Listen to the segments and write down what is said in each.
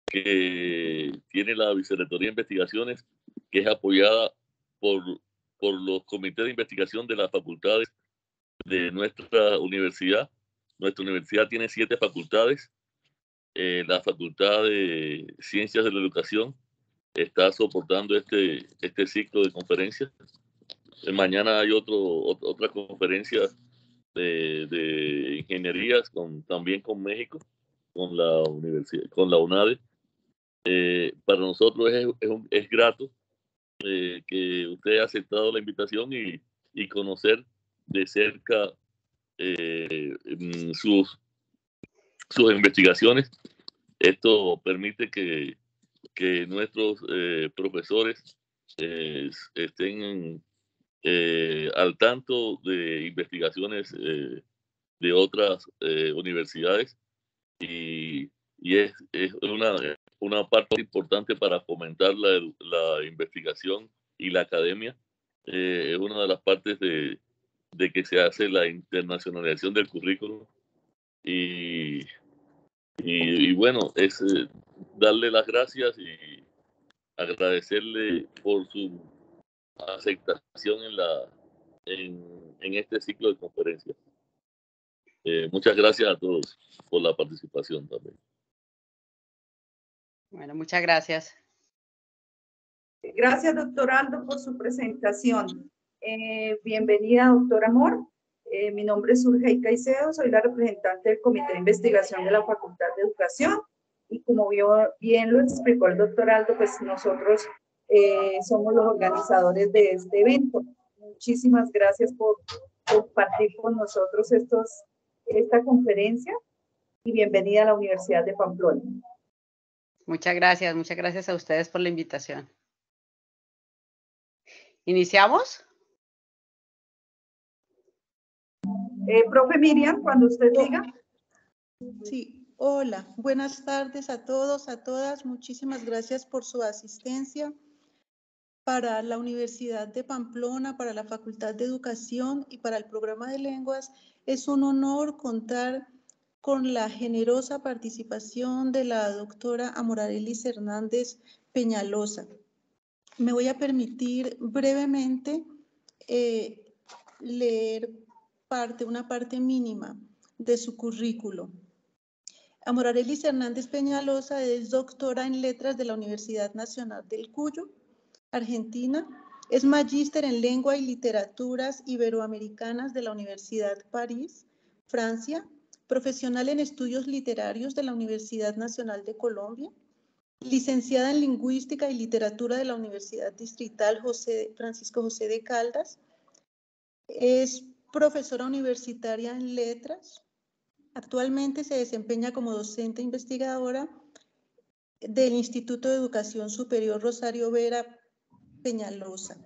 que tiene la Vicerrectoría de Investigaciones, que es apoyada por, por los comités de investigación de las facultades de nuestra universidad. Nuestra universidad tiene 7 facultades. La Facultad de Ciencias de la Educación está soportando este ciclo de conferencias. Mañana hay otra conferencia de ingenierías también con México, con la universidad, con la UNADE. Para nosotros es grato que usted haya aceptado la invitación y conocer de cerca sus investigaciones. Esto permite que nuestros profesores estén al tanto de investigaciones de otras universidades y es una parte importante para fomentar la investigación y la academia. Es una de las partes de que se hace la internacionalización del currículo y bueno, es darle las gracias y agradecerle por su aceptación en este ciclo de conferencias. Muchas gracias a todos por la participación también. Bueno, muchas gracias. Gracias, doctor Aldo, por su presentación. Bienvenida, doctor Amor. Mi nombre es Urgey Caicedo, soy la representante del Comité de Investigación de la Facultad de Educación y como bien lo explicó el doctor Aldo, pues nosotros somos los organizadores de este evento. Muchísimas gracias por compartir con nosotros esta conferencia y bienvenida a la Universidad de Pamplona. Muchas gracias a ustedes por la invitación. ¿Iniciamos? Profe Miriam, cuando usted diga. Sí, hola, buenas tardes a todos, a todas. Muchísimas gracias por su asistencia. Para la Universidad de Pamplona, para la Facultad de Educación y para el programa de lenguas, es un honor contar con la generosa participación de la doctora Amorarelis Hernández Peñalosa. Me voy a permitir brevemente leer una parte mínima de su currículo. Amorarelis Hernández Peñalosa es doctora en Letras de la Universidad Nacional del Cuyo, Argentina. Es magíster en Lengua y Literaturas Iberoamericanas de la Universidad París, Francia. Profesional en Estudios Literarios de la Universidad Nacional de Colombia. Licenciada en Lingüística y Literatura de la Universidad Distrital Francisco José de Caldas. Es profesora universitaria en Letras. Actualmente se desempeña como docente investigadora del Instituto de Educación Superior Rosario Vera Peñalosa.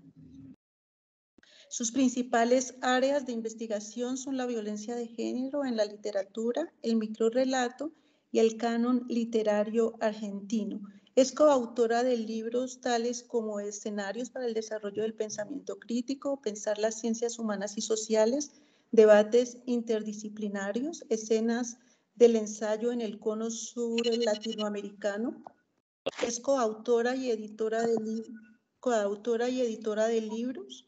Sus principales áreas de investigación son la violencia de género en la literatura, el microrrelato y el canon literario argentino. Es coautora de libros tales como Escenarios para el desarrollo del pensamiento crítico, Pensar las ciencias humanas y sociales, Debates interdisciplinarios, Escenas del ensayo en el cono sur latinoamericano. Es coautora y editora de libros.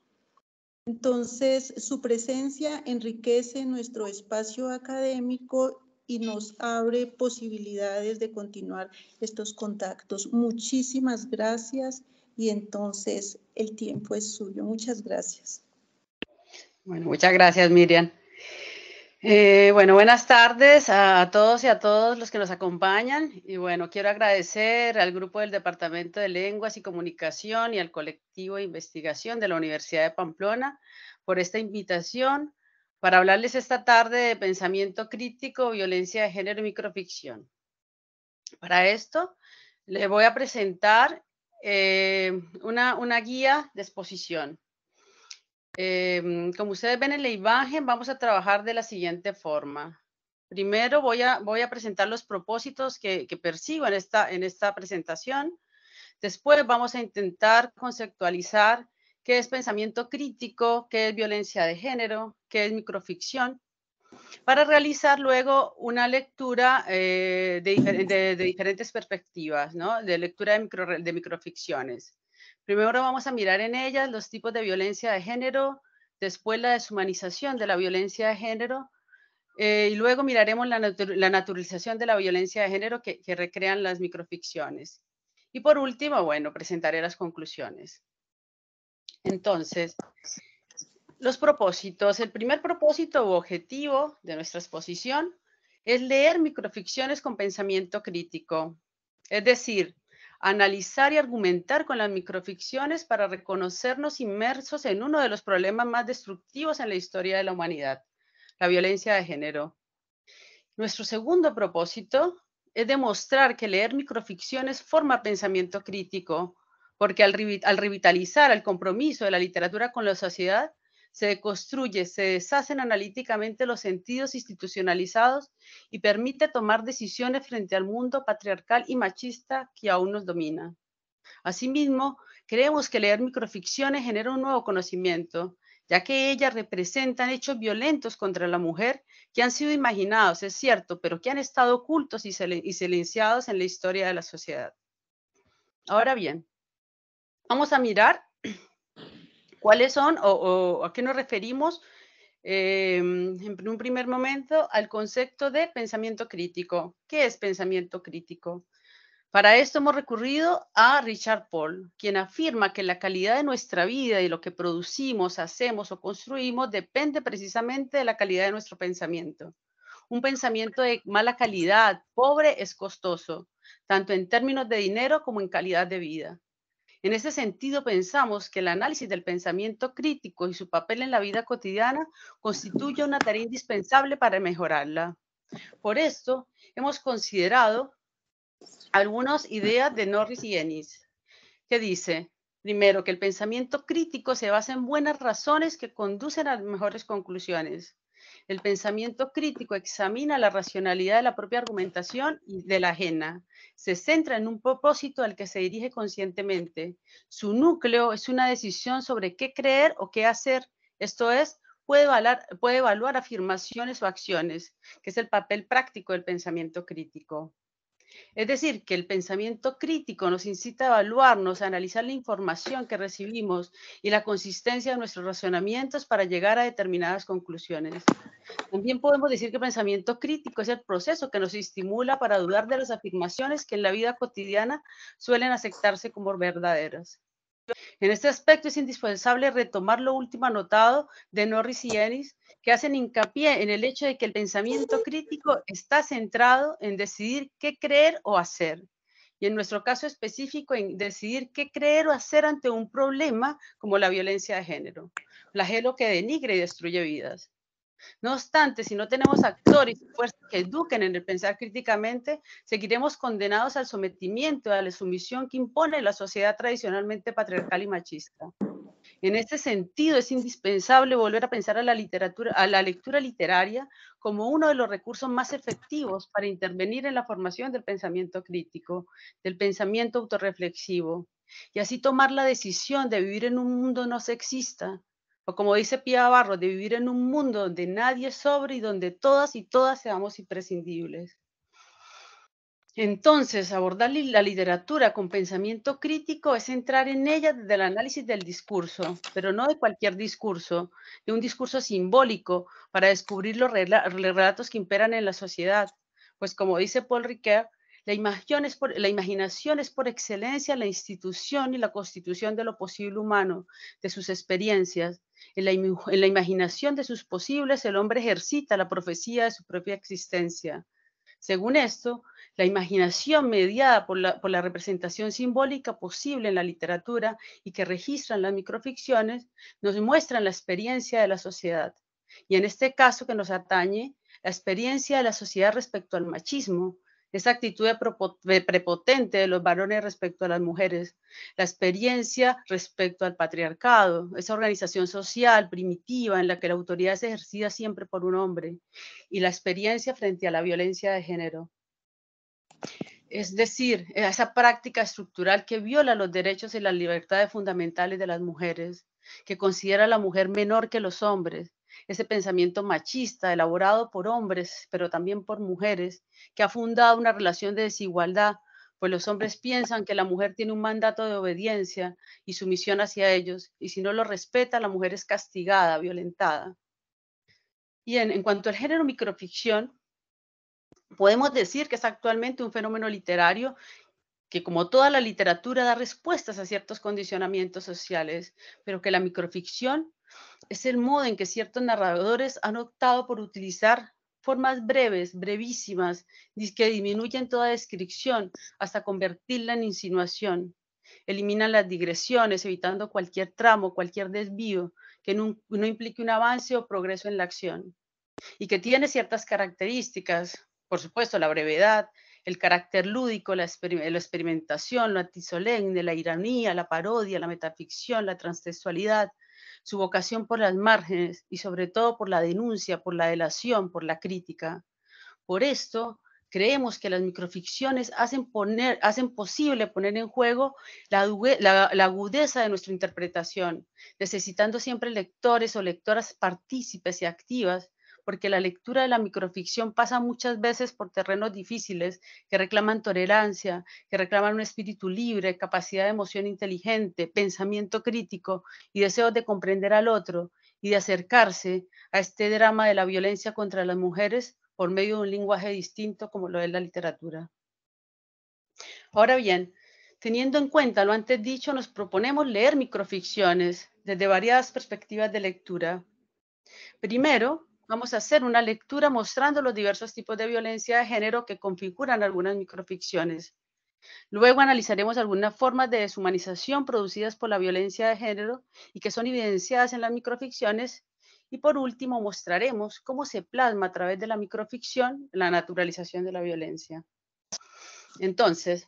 Entonces, su presencia enriquece nuestro espacio académico y nos abre posibilidades de continuar estos contactos. Muchísimas gracias y entonces el tiempo es suyo. Muchas gracias. Bueno, muchas gracias, Miriam. Bueno, buenas tardes a todos y a todos los que nos acompañan. Y bueno, quiero agradecer al grupo del Departamento de Lenguas y Comunicación y al colectivo de investigación de la Universidad de Pamplona por esta invitación para hablarles esta tarde de pensamiento crítico, violencia de género y microficción. Para esto, le voy a presentar una guía de exposición. Como ustedes ven en la imagen, vamos a trabajar de la siguiente forma. Primero voy a presentar los propósitos que persigo en esta presentación. Después vamos a intentar conceptualizar qué es pensamiento crítico, qué es violencia de género, qué es microficción. para realizar luego una lectura de diferentes perspectivas, ¿no? De lectura de microficciones. Primero vamos a mirar en ellas los tipos de violencia de género, después la deshumanización de la violencia de género, y luego miraremos la naturalización de la violencia de género que recrean las microficciones. Y por último, bueno, presentaré las conclusiones. Entonces, los propósitos. El primer propósito u objetivo de nuestra exposición es leer microficciones con pensamiento crítico. Es decir, analizar y argumentar con las microficciones para reconocernos inmersos en uno de los problemas más destructivos en la historia de la humanidad, la violencia de género. Nuestro segundo propósito es demostrar que leer microficciones forma pensamiento crítico, porque al revitalizar el compromiso de la literatura con la sociedad, se deconstruye, se deshacen analíticamente los sentidos institucionalizados y permite tomar decisiones frente al mundo patriarcal y machista que aún nos domina. Asimismo, creemos que leer microficciones genera un nuevo conocimiento, ya que ellas representan hechos violentos contra la mujer que han sido imaginados, es cierto, pero que han estado ocultos y silenciados en la historia de la sociedad. Ahora bien, vamos a mirar cuáles son o a qué nos referimos en un primer momento al concepto de pensamiento crítico. ¿Qué es pensamiento crítico? Para esto hemos recurrido a Richard Paul, quien afirma que la calidad de nuestra vida y lo que producimos, hacemos o construimos depende precisamente de la calidad de nuestro pensamiento. Un pensamiento de mala calidad, pobre, es costoso, tanto en términos de dinero como en calidad de vida. En ese sentido, pensamos que el análisis del pensamiento crítico y su papel en la vida cotidiana constituye una tarea indispensable para mejorarla. Por esto, hemos considerado algunas ideas de Norris y Ennis, que dice, primero, que el pensamiento crítico se basa en buenas razones que conducen a mejores conclusiones. El pensamiento crítico examina la racionalidad de la propia argumentación y de la ajena. Se centra en un propósito al que se dirige conscientemente. Su núcleo es una decisión sobre qué creer o qué hacer. Esto es, puede evaluar afirmaciones o acciones, que es el papel práctico del pensamiento crítico. Es decir, que el pensamiento crítico nos incita a evaluarnos, a analizar la información que recibimos y la consistencia de nuestros razonamientos para llegar a determinadas conclusiones. También podemos decir que el pensamiento crítico es el proceso que nos estimula para dudar de las afirmaciones que en la vida cotidiana suelen aceptarse como verdaderas. En este aspecto es indispensable retomar lo último anotado de Norris y Ennis, que hacen hincapié en el hecho de que el pensamiento crítico está centrado en decidir qué creer o hacer. Y en nuestro caso específico, en decidir qué creer o hacer ante un problema como la violencia de género, flagelo que denigre y destruye vidas. No obstante, si no tenemos actores y fuerzas que eduquen en el pensar críticamente, seguiremos condenados al sometimiento, a la sumisión que impone la sociedad tradicionalmente patriarcal y machista. En este sentido, es indispensable volver a pensar a la lectura literaria como uno de los recursos más efectivos para intervenir en la formación del pensamiento crítico, del pensamiento autorreflexivo, y así tomar la decisión de vivir en un mundo no sexista, o como dice Pía Barros, de vivir en un mundo donde nadie es sobre y donde todas y todas seamos imprescindibles. Entonces, abordar la literatura con pensamiento crítico es entrar en ella desde el análisis del discurso, pero no de cualquier discurso, de un discurso simbólico para descubrir los relatos que imperan en la sociedad. Pues como dice Paul Ricoeur, la imaginación es por excelencia la institución y la constitución de lo posible humano, de sus experiencias. En la imaginación de sus posibles, el hombre ejercita la profecía de su propia existencia. Según esto, la imaginación mediada por la representación simbólica posible en la literatura y que registran las microficciones nos muestran la experiencia de la sociedad. Y en este caso que nos atañe, la experiencia de la sociedad respecto al machismo, esa actitud prepotente de los varones respecto a las mujeres, la experiencia respecto al patriarcado, esa organización social primitiva en la que la autoridad es ejercida siempre por un hombre, y la experiencia frente a la violencia de género. Es decir, esa práctica estructural que viola los derechos y las libertades fundamentales de las mujeres, que considera a la mujer menor que los hombres, ese pensamiento machista elaborado por hombres, pero también por mujeres, que ha fundado una relación de desigualdad, pues los hombres piensan que la mujer tiene un mandato de obediencia y sumisión hacia ellos, y si no lo respeta, la mujer es castigada, violentada. Y en cuanto al género microficción, podemos decir que es actualmente un fenómeno literario que, como toda la literatura, da respuestas a ciertos condicionamientos sociales, pero que la microficción es el modo en que ciertos narradores han optado por utilizar formas breves, brevísimas, que disminuyen toda descripción hasta convertirla en insinuación. Eliminan las digresiones, evitando cualquier tramo, cualquier desvío que no implique un avance o progreso en la acción, y que tiene ciertas características, por supuesto, la brevedad, el carácter lúdico, la experimentación, lo antisolemne, la ironía, la parodia, la metaficción, la transtextualidad, su vocación por las márgenes y sobre todo por la denuncia, por la delación, por la crítica. Por esto, creemos que las microficciones hacen posible poner en juego la agudeza de nuestra interpretación, necesitando siempre lectores o lectoras partícipes y activas, porque la lectura de la microficción pasa muchas veces por terrenos difíciles que reclaman tolerancia, que reclaman un espíritu libre, capacidad de emoción inteligente, pensamiento crítico y deseos de comprender al otro y de acercarse a este drama de la violencia contra las mujeres por medio de un lenguaje distinto como lo es la literatura. Ahora bien, teniendo en cuenta lo antes dicho, nos proponemos leer microficciones desde variadas perspectivas de lectura. Primero, vamos a hacer una lectura mostrando los diversos tipos de violencia de género que configuran algunas microficciones. Luego analizaremos algunas formas de deshumanización producidas por la violencia de género y que son evidenciadas en las microficciones. Y por último, mostraremos cómo se plasma a través de la microficción la naturalización de la violencia. Entonces,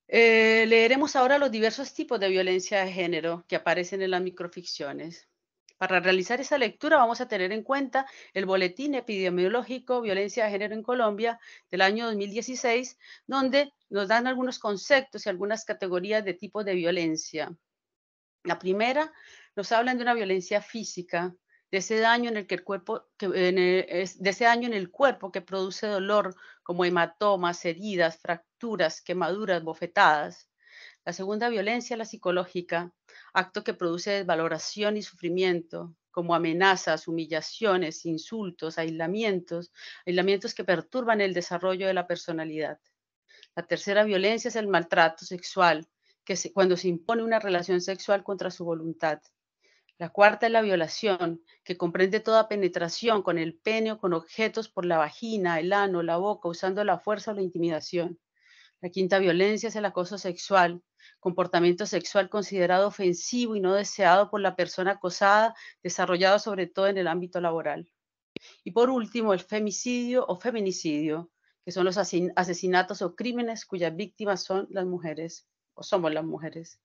leeremos ahora los diversos tipos de violencia de género que aparecen en las microficciones. Para realizar esa lectura vamos a tener en cuenta el Boletín Epidemiológico Violencia de Género en Colombia del año 2016, donde nos dan algunos conceptos y algunas categorías de tipos de violencia. La primera nos hablan de una violencia física, de ese daño en el que el cuerpo que produce dolor, como hematomas, heridas, fracturas, quemaduras, bofetadas. La segunda violencia, la psicológica, acto que produce desvaloración y sufrimiento, como amenazas, humillaciones, insultos, aislamientos que perturban el desarrollo de la personalidad. La tercera violencia es el maltrato sexual, cuando se impone una relación sexual contra su voluntad. La cuarta es la violación, que comprende toda penetración con el pene o con objetos por la vagina, el ano, la boca, usando la fuerza o la intimidación. La quinta violencia es el acoso sexual, comportamiento sexual considerado ofensivo y no deseado por la persona acosada, desarrollado sobre todo en el ámbito laboral. Y por último, el femicidio o feminicidio, que son los asesinatos o crímenes cuyas víctimas son las mujeres, o somos las mujeres.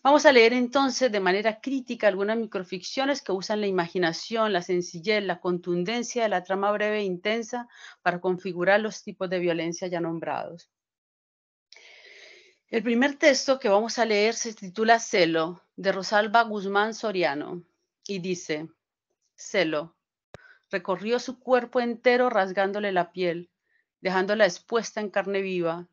Vamos a leer entonces de manera crítica algunas microficciones que usan la imaginación, la sencillez, la contundencia de la trama breve e intensa para configurar los tipos de violencia ya nombrados. El primer texto que vamos a leer se titula Celo, de Rosalba Guzmán Soriano, y dice: Celo. Recorrió su cuerpo entero rasgándole la piel, dejándola expuesta en carne viva.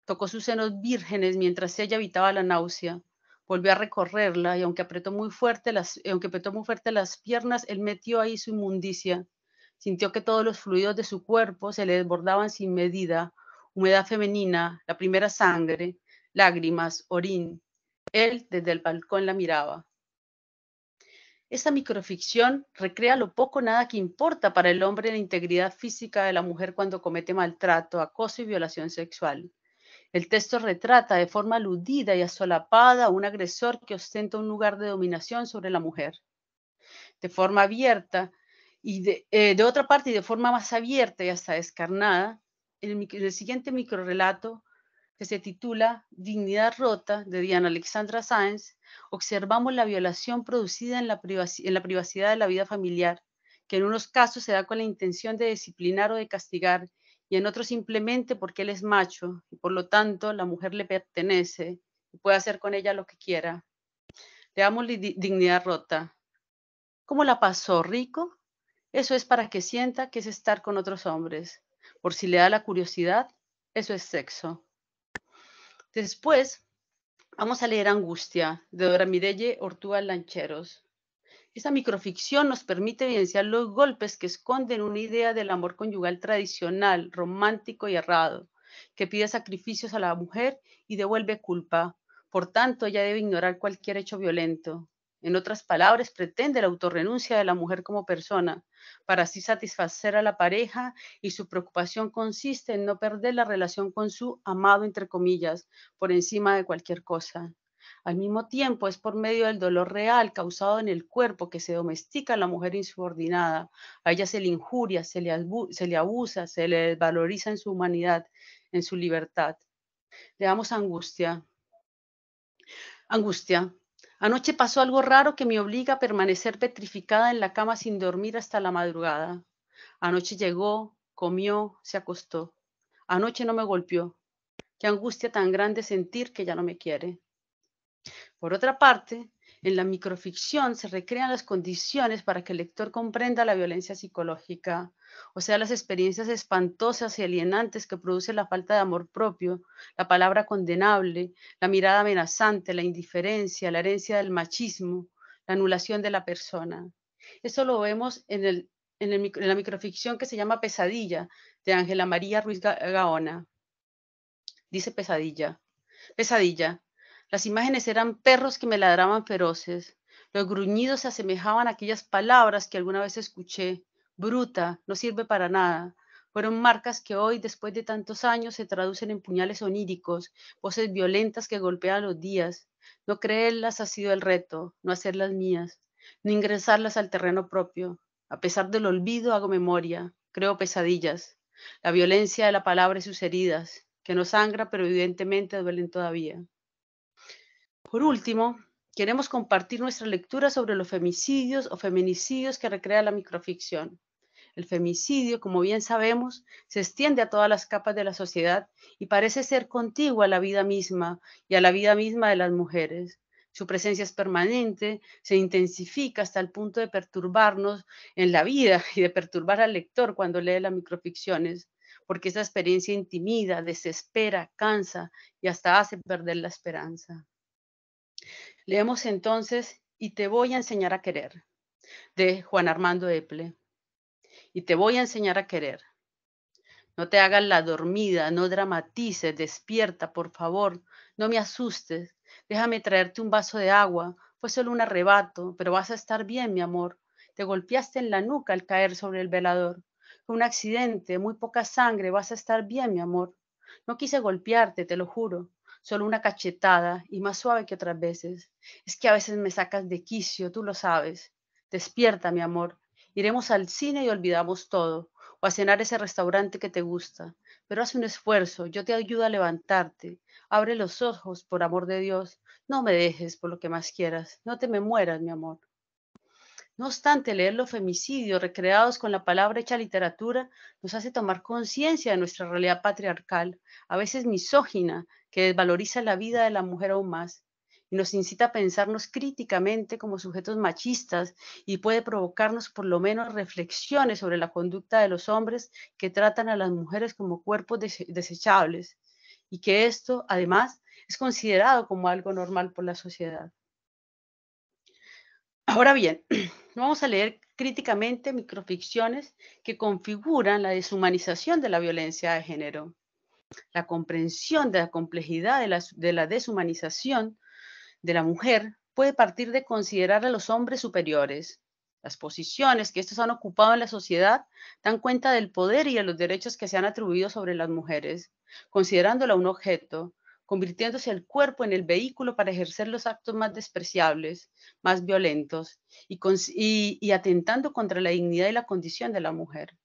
Tocó sus senos vírgenes mientras ella evitaba la náusea. Volvió a recorrerla y aunque apretó muy fuerte las piernas, él metió ahí su inmundicia. Sintió que todos los fluidos de su cuerpo se le desbordaban sin medida, humedad femenina, la primera sangre, lágrimas, orín. Él desde el balcón la miraba. Esta microficción recrea lo poco o nada que importa para el hombre la integridad física de la mujer cuando comete maltrato, acoso y violación sexual. El texto retrata de forma aludida y asolapada a un agresor que ostenta un lugar de dominación sobre la mujer. De forma abierta y de otra parte y de forma más abierta y hasta descarnada, el siguiente microrrelato, que se titula Dignidad rota, de Diana Alexandra Sáenz, observamos la violación producida en la privacidad de la vida familiar, que en unos casos se da con la intención de disciplinar o de castigar, y en otros simplemente porque él es macho, y por lo tanto la mujer le pertenece y puede hacer con ella lo que quiera. Leamos Dignidad rota. ¿Cómo la pasó? ¿Rico? Eso es para que sienta que es estar con otros hombres. Por si le da la curiosidad, eso es sexo. Después, vamos a leer Angustia, de Dora Mireille Ortúa Lancheros. Esta microficción nos permite evidenciar los golpes que esconden una idea del amor conyugal tradicional, romántico y errado, que pide sacrificios a la mujer y devuelve culpa. Por tanto, ella debe ignorar cualquier hecho violento. En otras palabras, pretende la autorrenuncia de la mujer como persona, para así satisfacer a la pareja, y su preocupación consiste en no perder la relación con su amado, entre comillas, por encima de cualquier cosa. Al mismo tiempo, es por medio del dolor real causado en el cuerpo que se domestica a la mujer insubordinada. A ella se le injuria, se le abusa, se le desvaloriza en su humanidad, en su libertad. Leamos Angustia. Angustia. Anoche pasó algo raro que me obliga a permanecer petrificada en la cama sin dormir hasta la madrugada. Anoche llegó, comió, se acostó. Anoche no me golpeó. Qué angustia tan grande sentir que ya no me quiere. Por otra parte, en la microficción se recrean las condiciones para que el lector comprenda la violencia psicológica, o sea, las experiencias espantosas y alienantes que produce la falta de amor propio, la palabra condenable, la mirada amenazante, la indiferencia, la herencia del machismo, la anulación de la persona. Esto lo vemos en la microficción que se llama Pesadilla, de Ángela María Ruiz Gaona. Dice Pesadilla. Pesadilla. Las imágenes eran perros que me ladraban feroces. Los gruñidos se asemejaban a aquellas palabras que alguna vez escuché. Bruta, no sirve para nada. Fueron marcas que hoy, después de tantos años, se traducen en puñales oníricos, voces violentas que golpean los días. No creerlas ha sido el reto, no hacerlas mías, no ingresarlas al terreno propio. A pesar del olvido, hago memoria, creo pesadillas. La violencia de la palabra y sus heridas, que no sangra, pero evidentemente duelen todavía. Por último, queremos compartir nuestra lectura sobre los femicidios o feminicidios que recrea la microficción. El femicidio, como bien sabemos, se extiende a todas las capas de la sociedad y parece ser contiguo a la vida misma y a la vida misma de las mujeres. Su presencia es permanente, se intensifica hasta el punto de perturbarnos en la vida y de perturbar al lector cuando lee las microficciones, porque esa experiencia intimida, desespera, cansa y hasta hace perder la esperanza. Leemos entonces Y te voy a enseñar a querer, de Juan Armando Eple. Y te voy a enseñar a querer. No te hagas la dormida, no dramatices, despierta, por favor, no me asustes. Déjame traerte un vaso de agua, fue solo un arrebato, pero vas a estar bien, mi amor. Te golpeaste en la nuca al caer sobre el velador. Fue un accidente, muy poca sangre, vas a estar bien, mi amor. No quise golpearte, te lo juro. Solo una cachetada y más suave que otras veces. Es que a veces me sacas de quicio, tú lo sabes. Despierta, mi amor. Iremos al cine y olvidamos todo, o a cenar ese restaurante que te gusta. Pero haz un esfuerzo, yo te ayudo a levantarte. Abre los ojos, por amor de Dios. No me dejes por lo que más quieras. No te me mueras, mi amor. No obstante, leer los femicidios recreados con la palabra hecha literatura nos hace tomar conciencia de nuestra realidad patriarcal, a veces misógina, que desvaloriza la vida de la mujer aún más, y nos incita a pensarnos críticamente como sujetos machistas, y puede provocarnos por lo menos reflexiones sobre la conducta de los hombres que tratan a las mujeres como cuerpos desechables, y que esto, además, es considerado como algo normal por la sociedad. Ahora bien, vamos a leer críticamente microficciones que configuran la deshumanización de la violencia de género. La comprensión de la complejidad de la deshumanización de la mujer puede partir de considerar a los hombres superiores. Las posiciones que estos han ocupado en la sociedad dan cuenta del poder y de los derechos que se han atribuido sobre las mujeres, considerándola un objeto, convirtiéndose el cuerpo en el vehículo para ejercer los actos más despreciables, más violentos y atentando contra la dignidad y la condición de la mujer.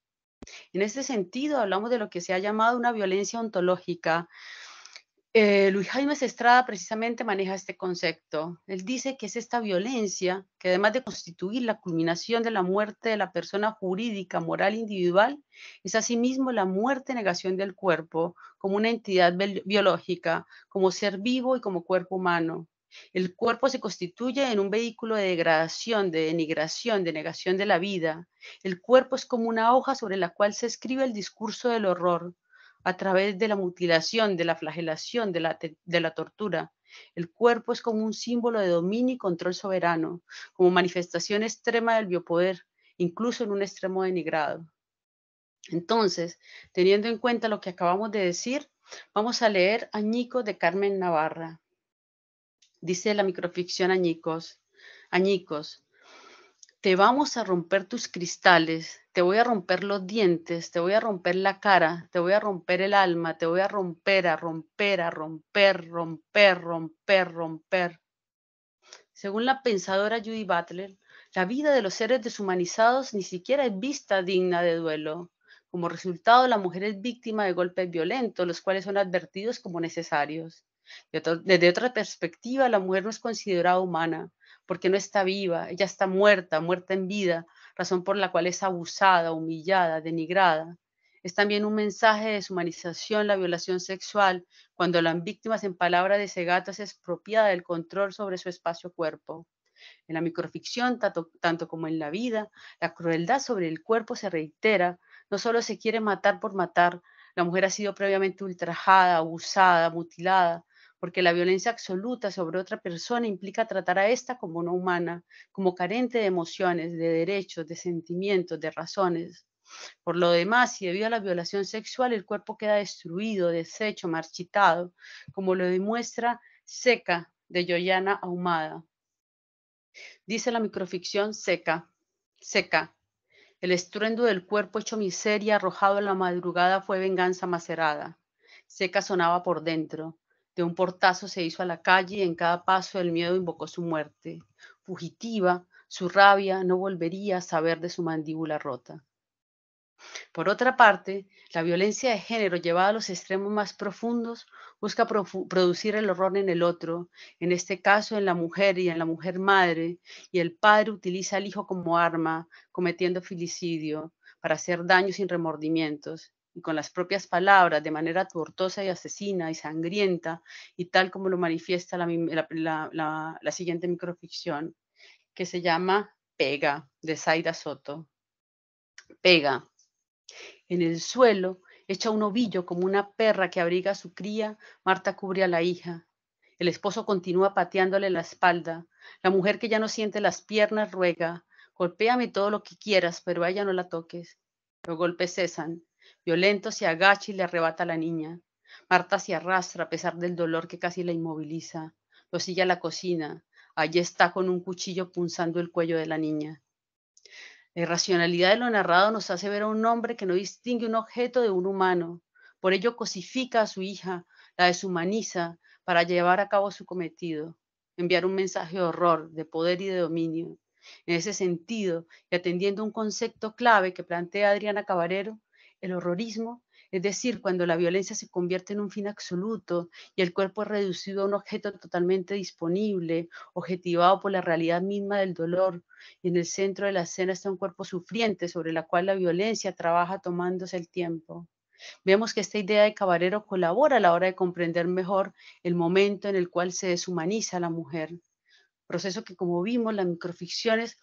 En este sentido, hablamos de lo que se ha llamado una violencia ontológica. Luis Jaime Estrada precisamente maneja este concepto. Él dice que es esta violencia que, además de constituir la culminación de la muerte de la persona jurídica, moral, individual, es asimismo la muerte, negación del cuerpo como una entidad biológica, como ser vivo y como cuerpo humano. El cuerpo se constituye en un vehículo de degradación, de denigración, de negación de la vida. El cuerpo es como una hoja sobre la cual se escribe el discurso del horror a través de la mutilación, de la flagelación, de la tortura. El cuerpo es como un símbolo de dominio y control soberano, como manifestación extrema del biopoder, incluso en un extremo denigrado. Entonces, teniendo en cuenta lo que acabamos de decir, vamos a leer Añicos de Carmen Navarra. Dice la microficción Añicos, te vamos a romper tus cristales, te voy a romper los dientes, te voy a romper la cara, te voy a romper el alma, te voy a romper, a romper, a romper, romper, romper, romper. Según la pensadora Judy Butler, la vida de los seres deshumanizados ni siquiera es vista digna de duelo. Como resultado, la mujer es víctima de golpes violentos, los cuales son advertidos como necesarios. Desde otra perspectiva, la mujer no es considerada humana, porque no está viva, ella está muerta, muerta en vida, razón por la cual es abusada, humillada, denigrada. Es también un mensaje de deshumanización la violación sexual, cuando la víctima, en palabras de Segato, es expropiada del control sobre su espacio-cuerpo. En la microficción, tanto como en la vida, la crueldad sobre el cuerpo se reitera. No solo se quiere matar por matar, la mujer ha sido previamente ultrajada, abusada, mutilada, porque la violencia absoluta sobre otra persona implica tratar a esta como no humana, como carente de emociones, de derechos, de sentimientos, de razones. Por lo demás, y debido a la violación sexual, el cuerpo queda destruido, deshecho, marchitado, como lo demuestra Seca, de Yoyana Ahumada. Dice la microficción Seca. El estruendo del cuerpo hecho miseria, arrojado en la madrugada, fue venganza macerada. Seca sonaba por dentro. De un portazo se hizo a la calle y en cada paso el miedo invocó su muerte. Fugitiva, su rabia no volvería a saber de su mandíbula rota. Por otra parte, la violencia de género llevada a los extremos más profundos busca producir el horror en el otro, en este caso en la mujer y en la mujer madre, y el padre utiliza al hijo como arma, cometiendo filicidio, para hacer daño sin remordimientos, y con las propias palabras, de manera tortuosa y asesina y sangrienta, y tal como lo manifiesta la siguiente microficción, que se llama Pega, de Zaida Soto. Pega. En el suelo, hecha un ovillo como una perra que abriga a su cría, Marta cubre a la hija. El esposo continúa pateándole la espalda. La mujer, que ya no siente las piernas, ruega: golpéame todo lo que quieras, pero a ella no la toques. Los golpes cesan. Violento se agacha y le arrebata a la niña. Marta se arrastra a pesar del dolor que casi la inmoviliza. Lo sigue a la cocina. Allí está con un cuchillo punzando el cuello de la niña. La irracionalidad de lo narrado nos hace ver a un hombre que no distingue un objeto de un humano. Por ello cosifica a su hija, la deshumaniza para llevar a cabo su cometido, enviar un mensaje de horror, de poder y de dominio. En ese sentido, y atendiendo a un concepto clave que plantea Adriana Cabarero, el horrorismo, es decir, cuando la violencia se convierte en un fin absoluto y el cuerpo es reducido a un objeto totalmente disponible, objetivado por la realidad misma del dolor, y en el centro de la escena está un cuerpo sufriente sobre la cual la violencia trabaja tomándose el tiempo. Vemos que esta idea de Cabarero colabora a la hora de comprender mejor el momento en el cual se deshumaniza a la mujer, proceso que, como vimos, las microficciones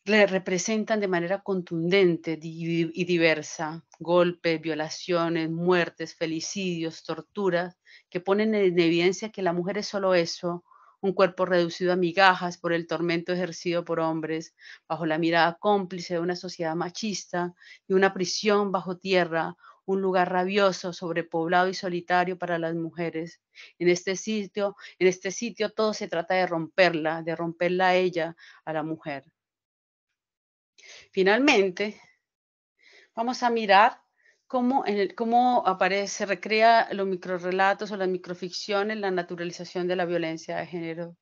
le representan de manera contundente y diversa: golpes, violaciones, muertes, felicidios, torturas, que ponen en evidencia que la mujer es solo eso, un cuerpo reducido a migajas por el tormento ejercido por hombres, bajo la mirada cómplice de una sociedad machista, y una prisión bajo tierra, un lugar rabioso, sobrepoblado y solitario para las mujeres. En este sitio todo se trata de romperla a ella, a la mujer. Finalmente, vamos a mirar cómo aparece, recrea los microrrelatos o las microficciones, la naturalización de la violencia de género.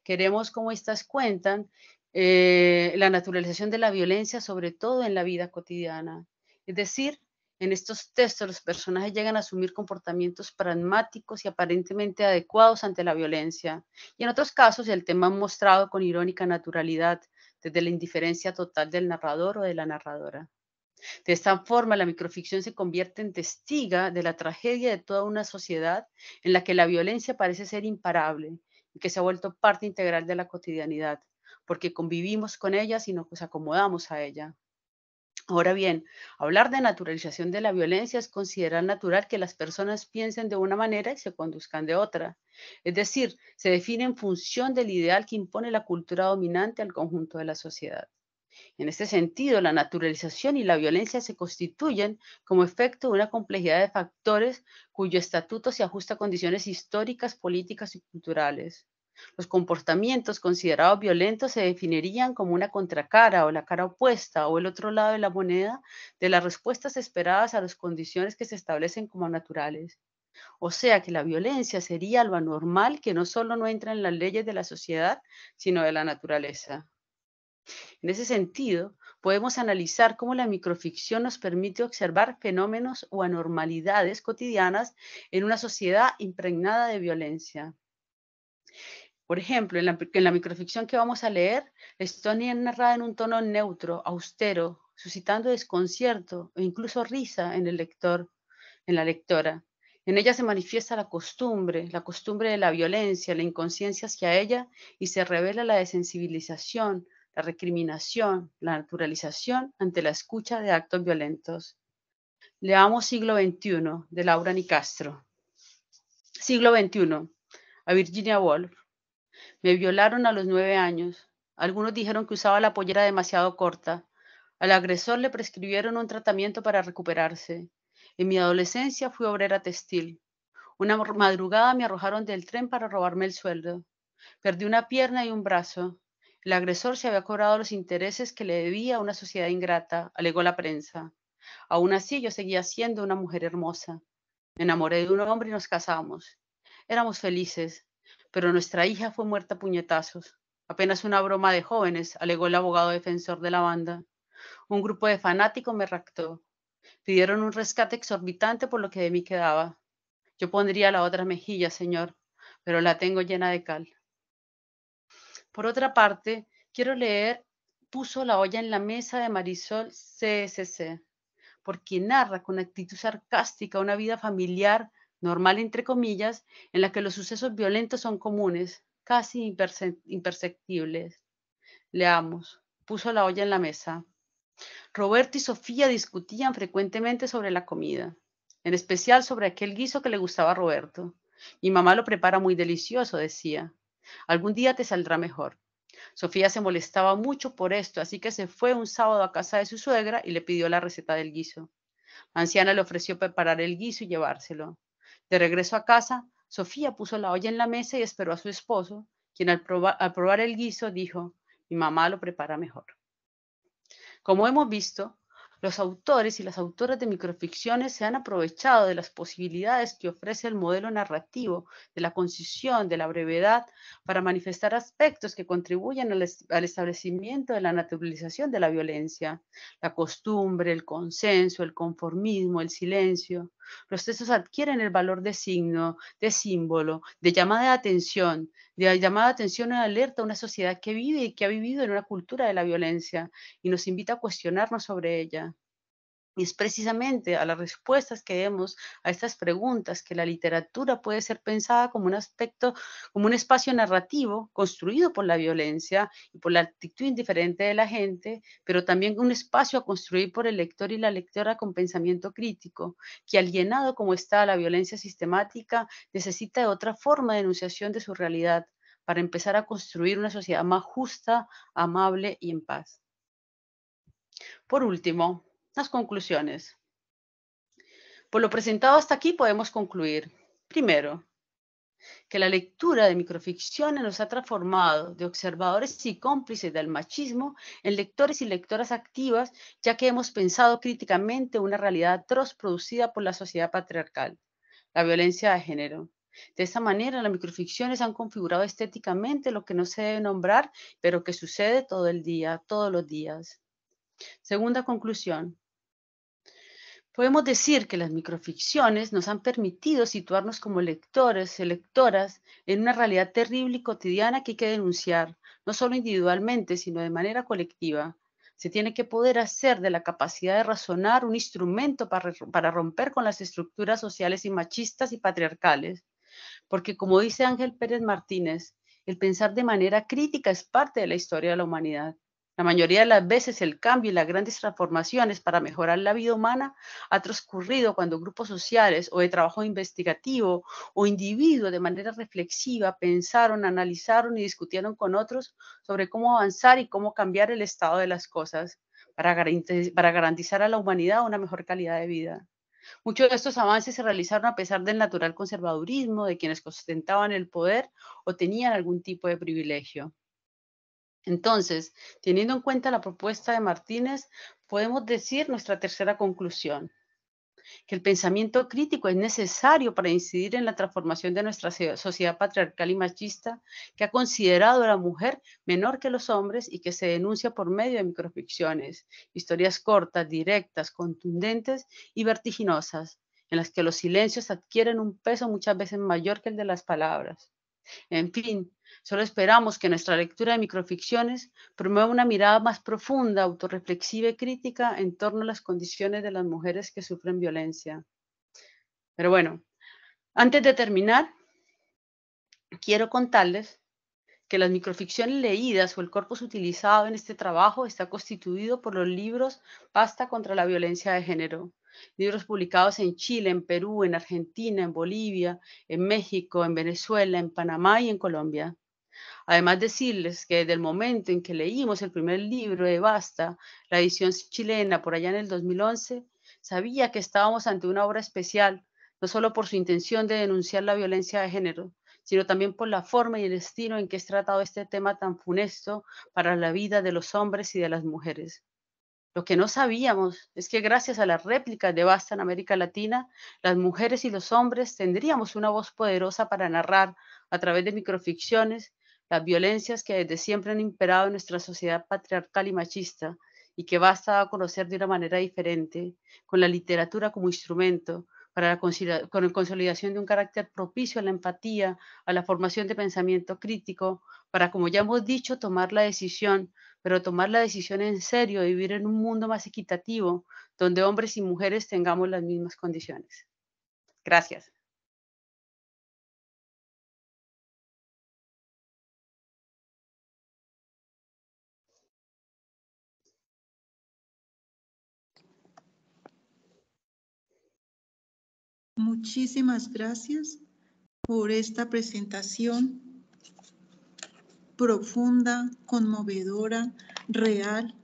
Queremos cómo estas cuentan la naturalización de la violencia, sobre todo en la vida cotidiana. Es decir, en estos textos los personajes llegan a asumir comportamientos pragmáticos y aparentemente adecuados ante la violencia. Y en otros casos el tema es mostrado con irónica naturalidad, desde la indiferencia total del narrador o de la narradora. De esta forma, la microficción se convierte en testiga de la tragedia de toda una sociedad en la que la violencia parece ser imparable, y que se ha vuelto parte integral de la cotidianidad, porque convivimos con ellas y nos acomodamos a ella. Ahora bien, hablar de naturalización de la violencia es considerar natural que las personas piensen de una manera y se conduzcan de otra. Es decir, se define en función del ideal que impone la cultura dominante al conjunto de la sociedad. En este sentido, la naturalización y la violencia se constituyen como efecto de una complejidad de factores cuyo estatuto se ajusta a condiciones históricas, políticas y culturales. Los comportamientos considerados violentos se definirían como una contracara o la cara opuesta o el otro lado de la moneda de las respuestas esperadas a las condiciones que se establecen como naturales. O sea que la violencia sería lo anormal que no solo no entra en las leyes de la sociedad, sino de la naturaleza. En ese sentido, podemos analizar cómo la microficción nos permite observar fenómenos o anormalidades cotidianas en una sociedad impregnada de violencia. Por ejemplo, en la microficción que vamos a leer, la historia es narrada en un tono neutro, austero, suscitando desconcierto o incluso risa en el lector, en la lectora. En ella se manifiesta la costumbre de la violencia, la inconsciencia hacia ella, y se revela la desensibilización, la recriminación, la naturalización ante la escucha de actos violentos. Leamos Siglo XXI, de Laura Nicastro. Siglo XXI, a Virginia Woolf. Me violaron a los 9 años. Algunos dijeron que usaba la pollera demasiado corta. Al agresor le prescribieron un tratamiento para recuperarse. En mi adolescencia fui obrera textil. Una madrugada me arrojaron del tren para robarme el sueldo. Perdí una pierna y un brazo. El agresor se había cobrado los intereses que le debía a una sociedad ingrata, alegó la prensa. Aún así, yo seguía siendo una mujer hermosa. Me enamoré de un hombre y nos casamos. Éramos felices, pero nuestra hija fue muerta a puñetazos. Apenas una broma de jóvenes, alegó el abogado defensor de la banda. Un grupo de fanáticos me raptó. Pidieron un rescate exorbitante por lo que de mí quedaba. Yo pondría la otra mejilla, señor, pero la tengo llena de cal. Por otra parte, quiero leer Puso la olla en la mesa de Marisol CSC, porque narra con actitud sarcástica una vida familiar normal, entre comillas, en la que los sucesos violentos son comunes, casi imperceptibles. Leamos. Puso la olla en la mesa. Roberto y Sofía discutían frecuentemente sobre la comida, en especial sobre aquel guiso que le gustaba a Roberto. Mi mamá lo prepara muy delicioso, decía. Algún día te saldrá mejor. Sofía se molestaba mucho por esto, así que se fue un sábado a casa de su suegra y le pidió la receta del guiso. La anciana le ofreció preparar el guiso y llevárselo. De regreso a casa, Sofía puso la olla en la mesa y esperó a su esposo, quien al probar el guiso dijo, mi mamá lo prepara mejor. Como hemos visto, los autores y las autoras de microficciones se han aprovechado de las posibilidades que ofrece el modelo narrativo, de la concisión, de la brevedad, para manifestar aspectos que contribuyen al establecimiento de la naturalización de la violencia, la costumbre, el consenso, el conformismo, el silencio. Los textos adquieren el valor de signo, de símbolo, de llamada de atención y alerta a una sociedad que vive y que ha vivido en una cultura de la violencia y nos invita a cuestionarnos sobre ella. Y es precisamente a las respuestas que demos a estas preguntas que la literatura puede ser pensada como un aspecto, como un espacio narrativo construido por la violencia y por la actitud indiferente de la gente, pero también un espacio a construir por el lector y la lectora con pensamiento crítico, que alienado como está a la violencia sistemática, necesita de otra forma de enunciación de su realidad para empezar a construir una sociedad más justa, amable y en paz. Por último, las conclusiones. Por lo presentado hasta aquí podemos concluir, primero, que la lectura de microficciones nos ha transformado de observadores y cómplices del machismo en lectores y lectoras activas, ya que hemos pensado críticamente una realidad atroz producida por la sociedad patriarcal, la violencia de género. De esta manera, las microficciones han configurado estéticamente lo que no se debe nombrar, pero que sucede todo el día, todos los días. Segunda conclusión. Podemos decir que las microficciones nos han permitido situarnos como lectores y lectoras en una realidad terrible y cotidiana que hay que denunciar, no solo individualmente, sino de manera colectiva. Se tiene que poder hacer de la capacidad de razonar un instrumento para romper con las estructuras sociales y machistas y patriarcales. Porque como dice Ángel Pérez Martínez, el pensar de manera crítica es parte de la historia de la humanidad. La mayoría de las veces el cambio y las grandes transformaciones para mejorar la vida humana ha transcurrido cuando grupos sociales o de trabajo investigativo o individuos de manera reflexiva pensaron, analizaron y discutieron con otros sobre cómo avanzar y cómo cambiar el estado de las cosas para garantizar a la humanidad una mejor calidad de vida. Muchos de estos avances se realizaron a pesar del natural conservadurismo de quienes ostentaban el poder o tenían algún tipo de privilegio. Entonces, teniendo en cuenta la propuesta de Martínez, podemos decir nuestra tercera conclusión, que el pensamiento crítico es necesario para incidir en la transformación de nuestra sociedad patriarcal y machista, que ha considerado a la mujer menor que los hombres y que se denuncia por medio de microficciones, historias cortas, directas, contundentes y vertiginosas, en las que los silencios adquieren un peso muchas veces mayor que el de las palabras. En fin, solo esperamos que nuestra lectura de microficciones promueva una mirada más profunda, autorreflexiva y crítica en torno a las condiciones de las mujeres que sufren violencia. Pero bueno, antes de terminar, quiero contarles que las microficciones leídas o el corpus utilizado en este trabajo está constituido por los libros Basta contra la violencia de género, libros publicados en Chile, en Perú, en Argentina, en Bolivia, en México, en Venezuela, en Panamá y en Colombia. Además, decirles que desde el momento en que leímos el primer libro de Basta, la edición chilena por allá en el 2011, sabía que estábamos ante una obra especial, no solo por su intención de denunciar la violencia de género, sino también por la forma y el estilo en que es tratado este tema tan funesto para la vida de los hombres y de las mujeres. Lo que no sabíamos es que gracias a las réplicas de Basta en América Latina, las mujeres y los hombres tendríamos una voz poderosa para narrar, a través de microficciones, las violencias que desde siempre han imperado en nuestra sociedad patriarcal y machista, y que Basta a conocer de una manera diferente, con la literatura como instrumento para la consolidación de un carácter propicio a la empatía, a la formación de pensamiento crítico, para, como ya hemos dicho, tomar la decisión, pero tomar la decisión en serio de vivir en un mundo más equitativo, donde hombres y mujeres tengamos las mismas condiciones. Gracias. Muchísimas gracias por esta presentación profunda, conmovedora, real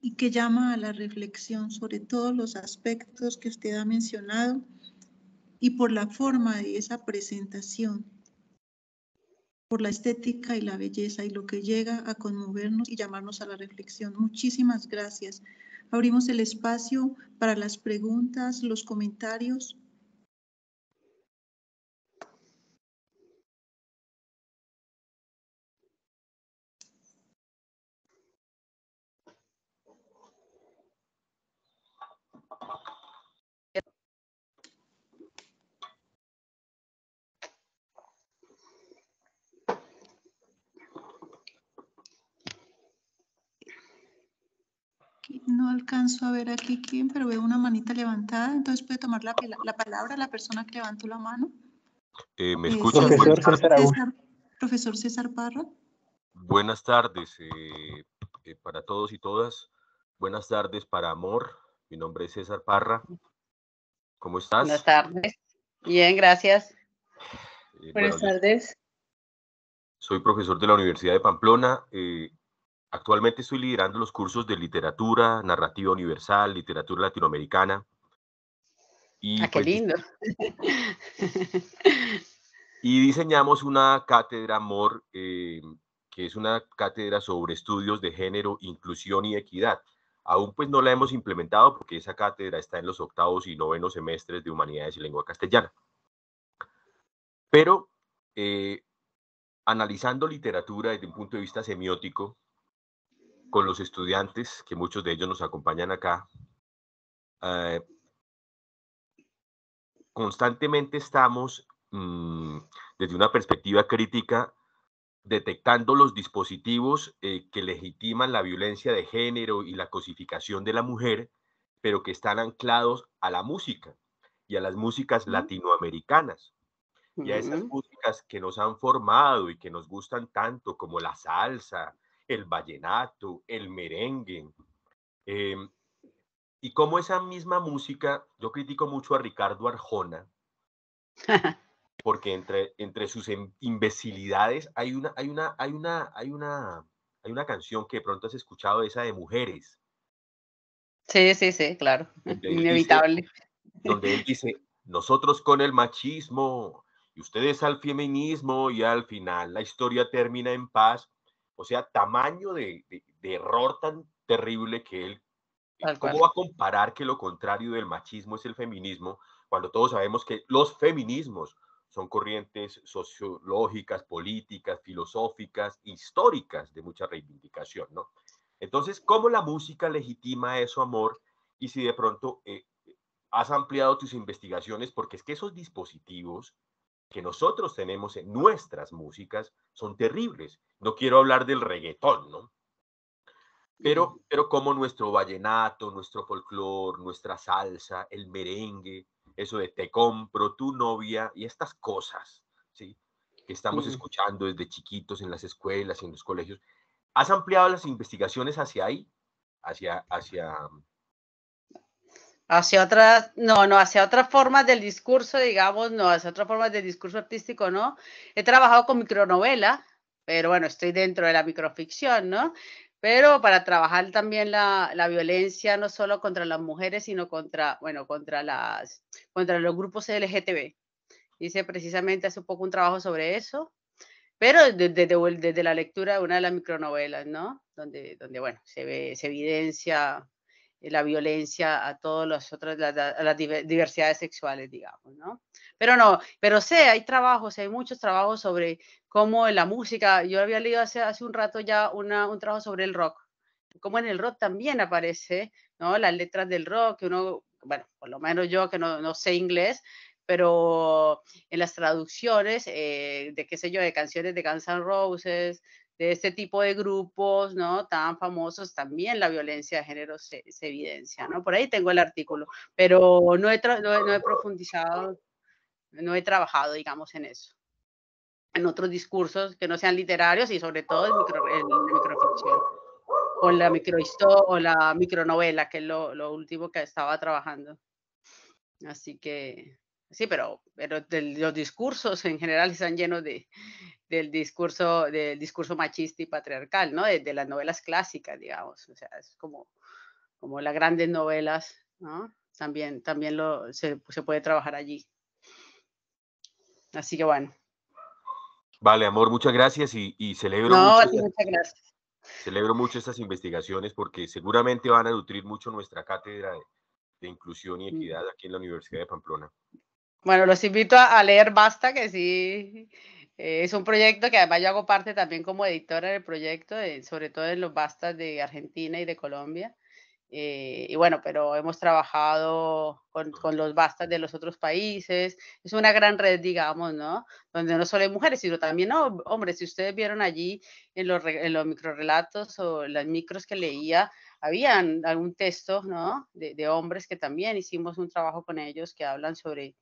y que llama a la reflexión sobre todos los aspectos que usted ha mencionado y por la forma de esa presentación, por la estética y la belleza y lo que llega a conmovernos y llamarnos a la reflexión. Muchísimas gracias. Abrimos el espacio para las preguntas, los comentarios. No alcanzo a ver aquí quién, pero veo una manita levantada, entonces puede tomar la palabra la persona que levantó la mano. ¿Me escuchan? Profesor César Parra. Buenas tardes para todos y todas. Buenas tardes para Amor. Mi nombre es César Parra. ¿Cómo estás? Buenas tardes. Bien, gracias. Buenas tardes. Soy profesor de la Universidad de Pamplona. Actualmente estoy liderando los cursos de literatura, narrativa universal, literatura latinoamericana. Y, qué lindo. Y diseñamos una cátedra Amor, que es una cátedra sobre estudios de género, inclusión y equidad. Aún pues no la hemos implementado porque esa cátedra está en los 8º y 9º semestres de Humanidades y Lengua Castellana. Pero analizando literatura desde un punto de vista semiótico, con los estudiantes, que muchos de ellos nos acompañan acá, constantemente estamos, desde una perspectiva crítica, detectando los dispositivos que legitiman la violencia de género y la cosificación de la mujer, pero que están anclados a la música y a las músicas latinoamericanas. y a esas músicas que nos han formado y que nos gustan tanto, como la salsa, el vallenato, el merengue. Y como esa misma música, yo critico mucho a Ricardo Arjona, porque entre sus imbecilidades hay una canción que de pronto has escuchado, esa de Mujeres. Sí, sí, sí, claro, inevitable. Donde él dice, nosotros con el machismo y ustedes al feminismo, y al final la historia termina en paz. O sea, tamaño de error tan terrible que él, ¿cómo va a comparar que lo contrario del machismo es el feminismo, cuando todos sabemos que los feminismos son corrientes sociológicas, políticas, filosóficas, históricas de mucha reivindicación, ¿no? Entonces, ¿cómo la música legitima eso, Amor? Y si de pronto has ampliado tus investigaciones, porque es que esos dispositivos que nosotros tenemos en nuestras músicas son terribles. No quiero hablar del reggaetón, ¿no? Pero como nuestro vallenato, nuestro folclore, nuestra salsa, el merengue, eso de te compro tu novia y estas cosas, ¿sí? Que estamos escuchando desde chiquitos en las escuelas y en los colegios. ¿Has ampliado las investigaciones hacia ahí? Hacia otras formas del discurso, digamos, no, hacia otras formas del discurso artístico, no. He trabajado con micronovela, pero bueno, estoy dentro de la microficción, ¿no? Pero para trabajar también la violencia, no solo contra las mujeres, sino contra los grupos LGTB. Hice precisamente hace poco un trabajo sobre eso, pero desde la lectura de una de las micronovelas, ¿no? Donde bueno, se evidencia la violencia a todas las diversidades sexuales, digamos, ¿no? Pero hay muchos trabajos sobre cómo en la música, yo había leído hace un rato ya un trabajo sobre el rock, cómo en el rock también aparece, ¿no? Las letras del rock, que uno, bueno, por lo menos yo que no sé inglés, pero en las traducciones de, qué sé yo, de canciones de Guns N' Roses, de este tipo de grupos, ¿no? Tan famosos, también la violencia de género se evidencia, ¿no? Por ahí tengo el artículo, pero no he profundizado, no he trabajado, digamos, en eso, en otros discursos que no sean literarios y sobre todo en microficción, o la micronovela, que es lo último que estaba trabajando. Así que sí, pero los discursos en general están llenos del discurso machista y patriarcal, ¿no? De las novelas clásicas, digamos. O sea, es como las grandes novelas, ¿no? También se puede trabajar allí. Así que bueno. Vale, Amor, muchas gracias y celebro muchas gracias. Celebro mucho estas investigaciones porque seguramente van a nutrir mucho nuestra cátedra de inclusión y equidad aquí en la Universidad de Pamplona. Bueno, los invito a leer Basta, que sí, es un proyecto que además yo hago parte también como editora del proyecto, sobre todo en los Bastas de Argentina y de Colombia. Y bueno, pero hemos trabajado con los Bastas de los otros países. Es una gran red, digamos, ¿no? Donde no solo hay mujeres, sino también hombres. Si ustedes vieron allí en los microrelatos o las micros que leía, habían algún texto, ¿no? De hombres que también hicimos un trabajo con ellos que hablan sobre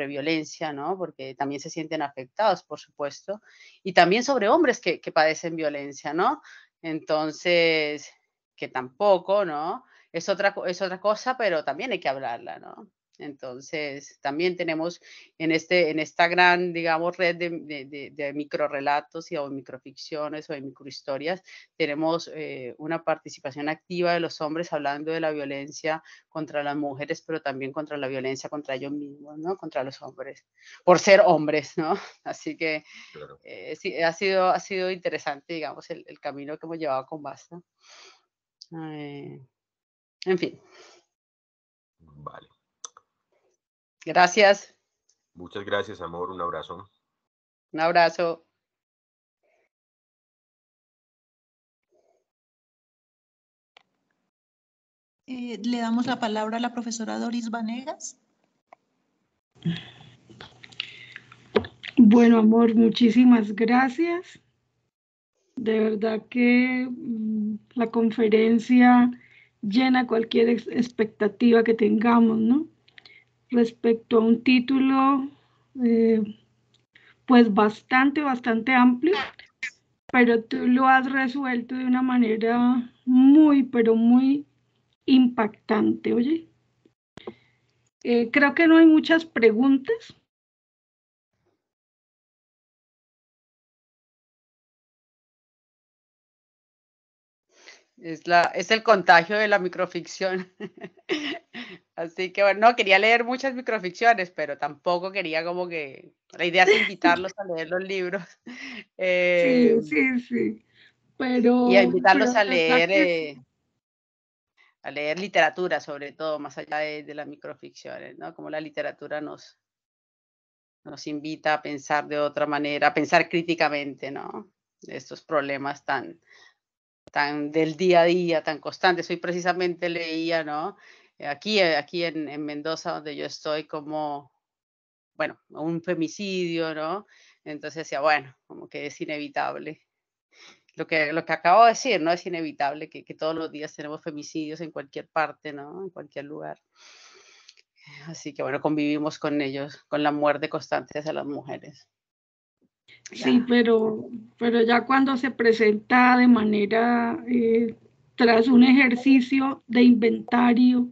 violencia, ¿no? Porque también se sienten afectados, por supuesto. Y también sobre hombres que padecen violencia, ¿no? Entonces, que tampoco, ¿no? Es otra cosa, pero también hay que hablarla, ¿no? Entonces, también tenemos en esta gran, digamos, red de microrelatos o microficciones o de microhistorias, tenemos una participación activa de los hombres hablando de la violencia contra las mujeres, pero también contra la violencia contra ellos mismos, ¿no? Contra los hombres, por ser hombres, ¿no? Así que claro. Sí, ha sido interesante, digamos, el camino que hemos llevado con Basta. En fin. Vale. Gracias. Muchas gracias, Amor. Un abrazo. Un abrazo. Le damos la palabra a la profesora Doris Vanegas. Bueno, Amor, muchísimas gracias. De verdad que la conferencia llena cualquier expectativa que tengamos, ¿no? Respecto a un título pues bastante amplio, pero tú lo has resuelto de una manera muy, pero muy impactante, oye. Creo que no hay muchas preguntas. Es el contagio de la microficción. Así que bueno, no quería leer muchas microficciones, pero tampoco quería como que... La idea es invitarlos a leer los libros. Sí. Y a invitarlos a que... leer literatura, sobre todo, más allá de las microficciones, ¿no? Como la literatura nos invita a pensar de otra manera, a pensar críticamente, ¿no? Estos problemas tan del día a día, tan constantes. Hoy precisamente leía, ¿no? Aquí en Mendoza, donde yo estoy, como, bueno, un femicidio, ¿no? Entonces decía, bueno, como que es inevitable. Lo que acabo de decir, ¿no? Es inevitable que todos los días tenemos femicidios en cualquier parte, ¿no? En cualquier lugar. Así que, bueno, convivimos con ellos, con la muerte constante hacia las mujeres. Sí, pero ya cuando se presenta de manera, tras un ejercicio de inventario,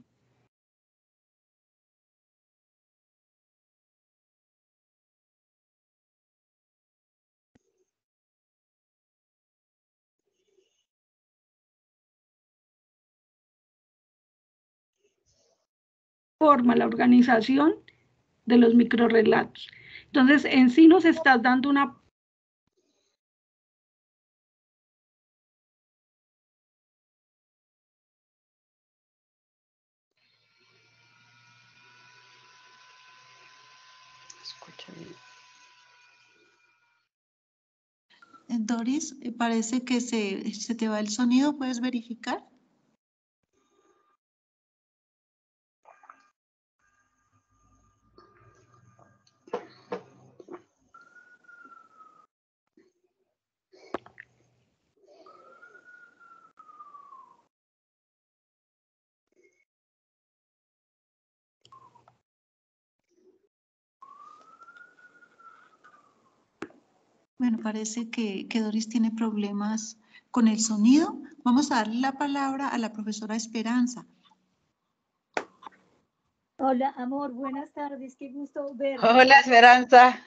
forma la organización de los microrrelatos. Entonces, en sí nos estás dando una... Escucha bien. Doris, parece que se te va el sonido, ¿puedes verificar? Bueno, parece que Doris tiene problemas con el sonido. Vamos a darle la palabra a la profesora Esperanza. Hola, amor, buenas tardes, qué gusto verte. Hola, Esperanza,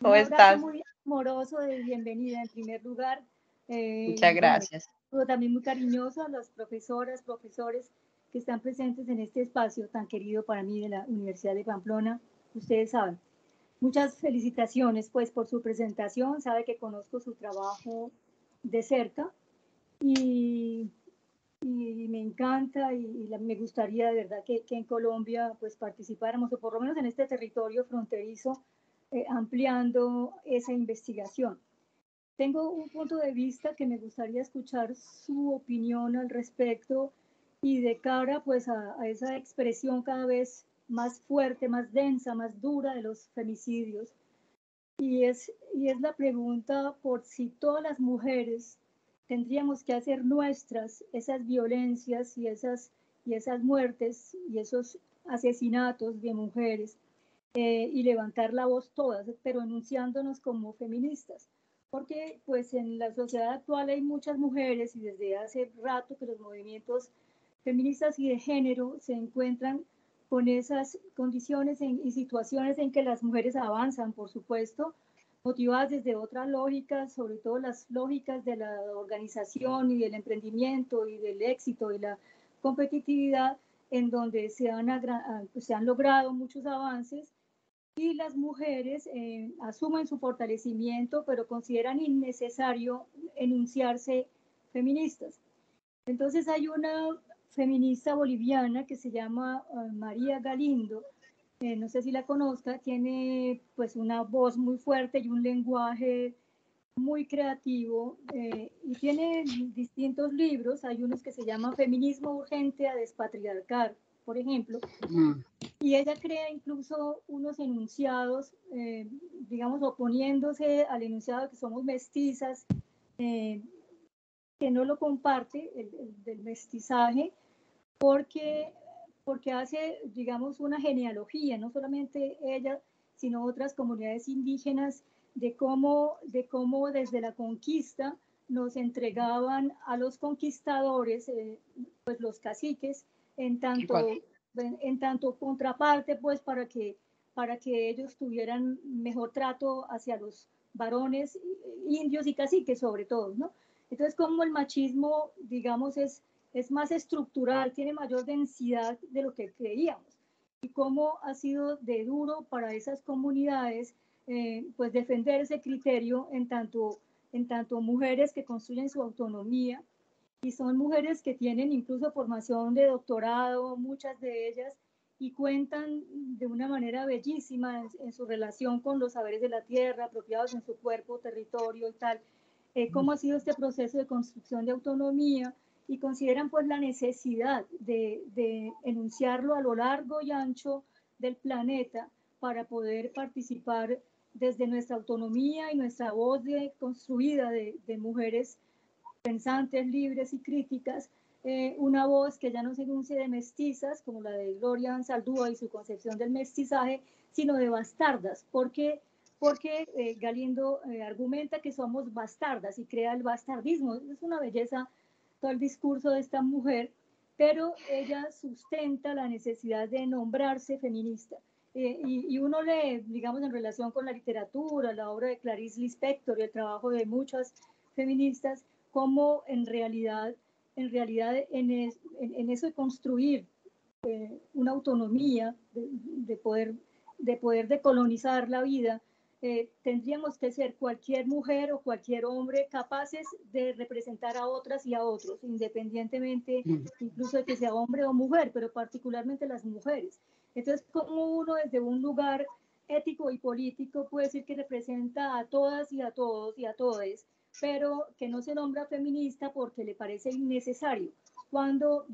¿cómo estás? Un abrazo muy amoroso de bienvenida en primer lugar. Muchas gracias. Bueno, también muy cariñoso a las profesoras, profesores que están presentes en este espacio tan querido para mí de la Universidad de Pamplona. Ustedes saben. Muchas felicitaciones pues por su presentación, sabe que conozco su trabajo de cerca y me encanta y me gustaría de verdad que en Colombia pues participáramos o por lo menos en este territorio fronterizo ampliando esa investigación. Tengo un punto de vista que me gustaría escuchar su opinión al respecto y de cara pues a esa expresión cada vez más fuerte, más densa, más dura de los femicidios. Y es la pregunta por si todas las mujeres tendríamos que hacer nuestras esas violencias y esas muertes y esos asesinatos de mujeres y levantar la voz todas, pero enunciándonos como feministas. Porque pues en la sociedad actual hay muchas mujeres y desde hace rato que los movimientos feministas y de género se encuentran con esas condiciones y situaciones en que las mujeres avanzan, por supuesto, motivadas desde otras lógicas, sobre todo las lógicas de la organización y del emprendimiento y del éxito y la competitividad, en donde se han logrado muchos avances y las mujeres asumen su fortalecimiento, pero consideran innecesario enunciarse feministas. Entonces hay una feminista boliviana que se llama María Galindo, no sé si la conozca, tiene pues una voz muy fuerte y un lenguaje muy creativo y tiene distintos libros. Hay unos que se llaman Feminismo urgente a despatriarcar, por ejemplo, y ella crea incluso unos enunciados, digamos, oponiéndose al enunciado que somos mestizas, que no lo comparte, el del mestizaje, porque hace, digamos, una genealogía, no solamente ella, sino otras comunidades indígenas de cómo desde la conquista nos entregaban a los conquistadores, pues los caciques, en tanto contraparte, pues para que ellos tuvieran mejor trato hacia los varones indios y caciques sobre todo, ¿no? Entonces, como el machismo, digamos, es más estructural, tiene mayor densidad de lo que creíamos, y cómo ha sido de duro para esas comunidades pues defender ese criterio en tanto mujeres que construyen su autonomía, y son mujeres que tienen incluso formación de doctorado, muchas de ellas, y cuentan de una manera bellísima en su relación con los saberes de la tierra, apropiados en su cuerpo, territorio y tal, cómo ha sido este proceso de construcción de autonomía, y consideran pues la necesidad de enunciarlo a lo largo y ancho del planeta para poder participar desde nuestra autonomía y nuestra voz construida de mujeres pensantes, libres y críticas, una voz que ya no se enuncie de mestizas, como la de Gloria Anzaldúa y su concepción del mestizaje, sino de bastardas, porque Galindo argumenta que somos bastardas y crea el bastardismo. Es una belleza todo el discurso de esta mujer, pero ella sustenta la necesidad de nombrarse feminista. Y uno lee, digamos, en relación con la literatura, la obra de Clarice Lispector y el trabajo de muchas feministas, cómo en realidad en eso de construir una autonomía, de poder decolonizar la vida, tendríamos que ser cualquier mujer o cualquier hombre capaces de representar a otras y a otros, independientemente incluso de que sea hombre o mujer, pero particularmente las mujeres. Entonces, como uno desde un lugar ético y político puede decir que representa a todas y a todos y a todes, pero que no se nombra feminista porque le parece innecesario, cuando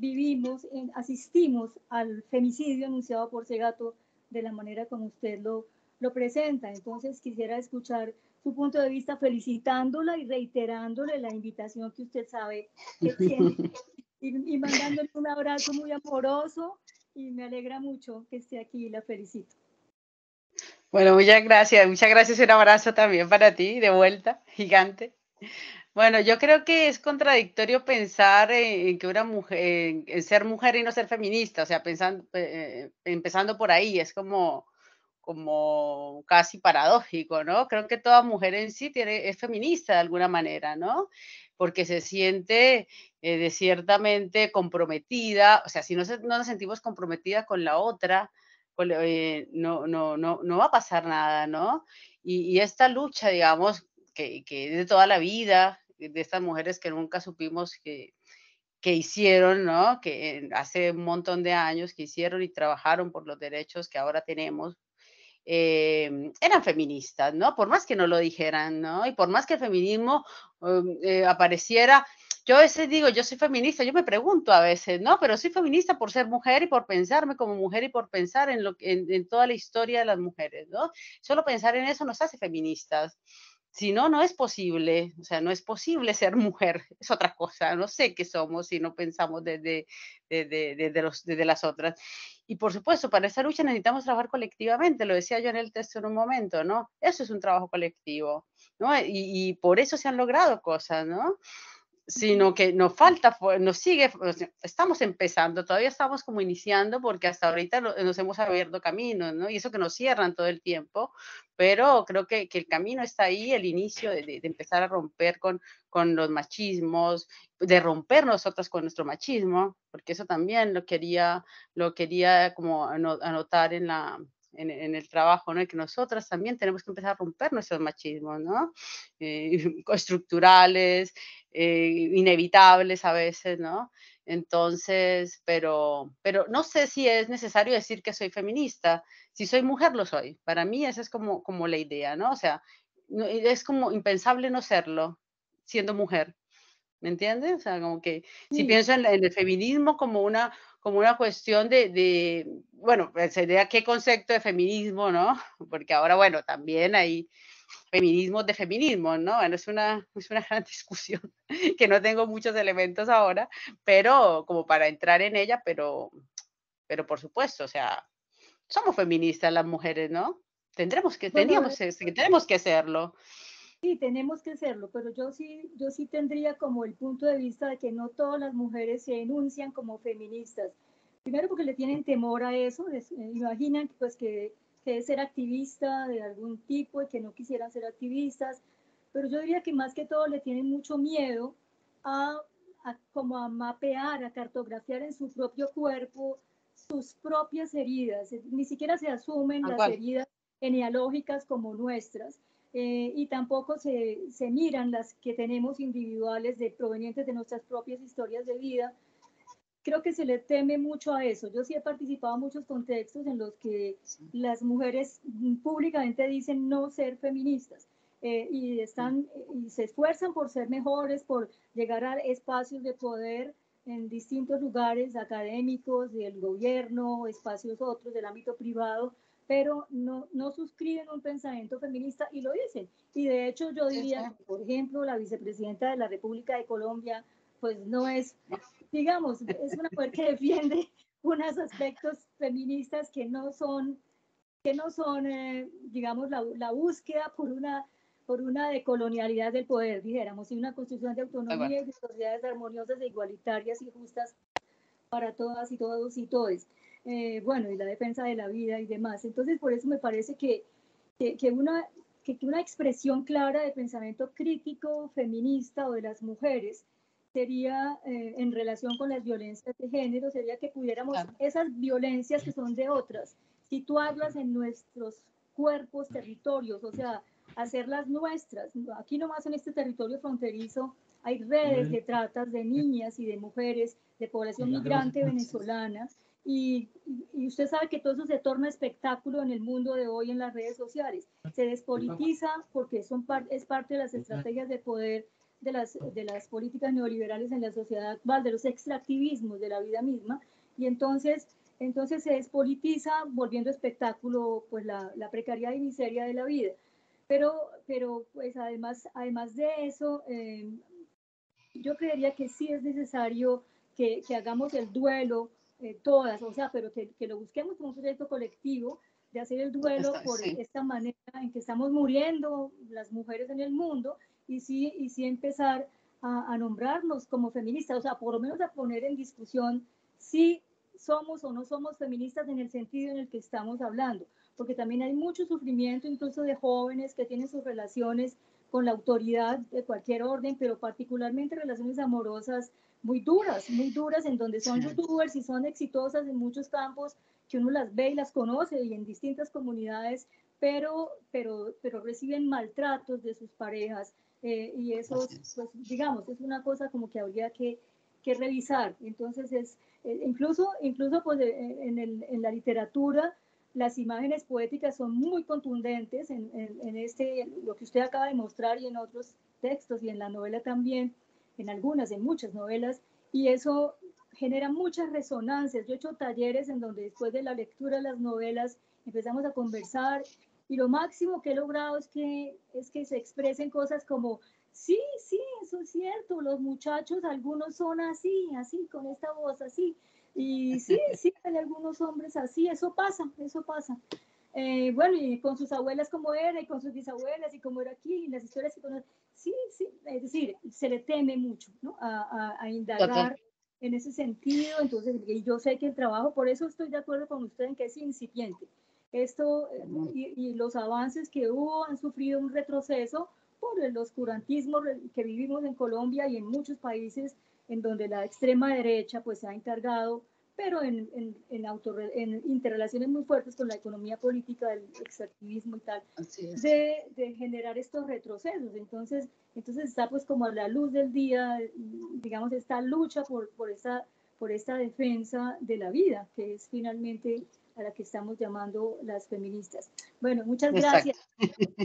asistimos al femicidio anunciado por Segato de la manera como usted lo presenta. Entonces quisiera escuchar su punto de vista, felicitándola y reiterándole la invitación que usted sabe que tiene, y mandándole un abrazo muy amoroso, y me alegra mucho que esté aquí, la felicito. Bueno, muchas gracias, un abrazo también para ti, de vuelta, gigante. Bueno, yo creo que es contradictorio pensar en que una mujer, en ser mujer y no ser feminista, o sea, empezando por ahí, es como casi paradójico, ¿no? Creo que toda mujer en sí es feminista de alguna manera, ¿no? Porque se siente de ciertamente comprometida, o sea, si no nos sentimos comprometidas con la otra, no va a pasar nada, ¿no? Y esta lucha, digamos, que es de toda la vida, de estas mujeres que nunca supimos que hicieron, ¿no? Que hace un montón de años que hicieron y trabajaron por los derechos que ahora tenemos, eran feministas, ¿no? Por más que no lo dijeran, ¿no? Y por más que el feminismo apareciera, yo a veces digo, yo soy feminista, yo me pregunto a veces, ¿no? Pero soy feminista por ser mujer y por pensarme como mujer y por pensar en toda la historia de las mujeres, ¿no? Solo pensar en eso nos hace feministas. Si no, no es posible, o sea, no es posible ser mujer, es otra cosa, no sé qué somos si no pensamos desde las otras. Y por supuesto, para esa lucha necesitamos trabajar colectivamente, lo decía yo en el texto en un momento, ¿no? Eso es un trabajo colectivo, ¿no? Y por eso se han logrado cosas, ¿no? Sino que nos falta, nos sigue, estamos empezando, todavía estamos como iniciando, porque hasta ahorita nos hemos abierto caminos, ¿no? Y eso que nos cierran todo el tiempo, pero creo que el camino está ahí, el inicio de empezar a romper con los machismos, de romper nosotras con nuestro machismo, porque eso también lo quería como anotar en el trabajo, ¿no? Y que nosotras también tenemos que empezar a romper nuestros machismos, ¿no? Estructurales, inevitables a veces, ¿no? Entonces, pero no sé si es necesario decir que soy feminista. Si soy mujer, lo soy. Para mí esa es como la idea, ¿no? O sea, es como impensable no serlo, siendo mujer. ¿Me entiendes? O sea, como que si pienso en el feminismo como una cuestión bueno, sería qué concepto de feminismo, ¿no? Porque ahora, bueno, también hay feminismos de feminismo, ¿no? Bueno, es una gran discusión que no tengo muchos elementos ahora, pero como para entrar en ella, pero por supuesto, o sea, somos feministas las mujeres, ¿no? Tenemos que hacerlo. Sí, tenemos que hacerlo, pero yo sí tendría como el punto de vista de que no todas las mujeres se enuncian como feministas. Primero porque le tienen temor a eso, imaginan pues que es ser activista de algún tipo y que no quisieran ser activistas, pero yo diría que más que todo le tienen mucho miedo a como a mapear, a cartografiar en su propio cuerpo sus propias heridas, ni siquiera se asumen las heridas genealógicas como nuestras. Y tampoco se miran las que tenemos individuales provenientes de nuestras propias historias de vida. Creo que se le teme mucho a eso. Yo sí he participado en muchos contextos en los que las mujeres públicamente dicen no ser feministas y se esfuerzan por ser mejores, por llegar a espacios de poder en distintos lugares académicos, del gobierno, espacios otros del ámbito privado, pero no suscriben un pensamiento feminista y lo dicen. Y de hecho yo diría, por ejemplo, la vicepresidenta de la República de Colombia, pues no es, digamos, es una mujer que defiende unos aspectos feministas que no son digamos, la búsqueda por una decolonialidad del poder, dijéramos, y una construcción de autonomía y de sociedades armoniosas e igualitarias y justas para todas y todos y todes. Bueno, y la defensa de la vida y demás. Entonces, por eso me parece que una expresión clara de pensamiento crítico feminista o de las mujeres sería, en relación con las violencias de género, sería que pudiéramos esas violencias que son de otras, situarlas en nuestros cuerpos, territorios, o sea, hacerlas nuestras. Aquí nomás en este territorio fronterizo hay redes de tratas de niñas y de mujeres de población migrante venezolana, y usted sabe que todo eso se torna espectáculo en el mundo de hoy en las redes sociales. Se despolitiza porque es parte de las estrategias de poder de las políticas neoliberales en la sociedad actual, de los extractivismos de la vida misma, y entonces se despolitiza volviendo espectáculo pues la precariedad y miseria de la vida. Pero pues además de eso, yo creería que sí es necesario que hagamos el duelo todas, o sea, pero que lo busquemos como un proyecto colectivo de hacer el duelo por esta manera en que estamos muriendo las mujeres en el mundo, y sí empezar a nombrarnos como feministas, o sea, por lo menos a poner en discusión si somos o no somos feministas en el sentido en el que estamos hablando, porque también hay mucho sufrimiento incluso de jóvenes que tienen sus relaciones con la autoridad de cualquier orden, pero particularmente relaciones amorosas muy duras, en donde son youtubers y son exitosas en muchos campos, que uno las ve y las conoce y en distintas comunidades, pero reciben maltratos de sus parejas, y eso, pues digamos, es una cosa como que habría que revisar. Entonces incluso pues en la literatura las imágenes poéticas son muy contundentes en lo que usted acaba de mostrar, y en otros textos, y en la novela también, en muchas novelas, y eso genera muchas resonancias. Yo he hecho talleres en donde después de la lectura de las novelas empezamos a conversar, y lo máximo que he logrado es que se expresen cosas como, sí, eso es cierto, los muchachos, algunos son así, con esta voz así, y sí, hay algunos hombres así, eso pasa. Bueno, y con sus abuelas como era, y con sus bisabuelas, y como era aquí, y las historias que conocen, sí, es decir, se le teme mucho, ¿no? A indagar en ese sentido. Entonces, y yo sé que el trabajo, por eso estoy de acuerdo con usted en que es incipiente. Esto, y los avances que hubo han sufrido un retroceso por el oscurantismo que vivimos en Colombia y en muchos países en donde la extrema derecha pues se ha encargado, pero en interrelaciones muy fuertes con la economía política del extractivismo y tal, de generar estos retrocesos. Entonces está pues como a la luz del día, digamos, esta lucha por esta defensa de la vida, que es finalmente a la que estamos llamando las feministas. Bueno, muchas gracias.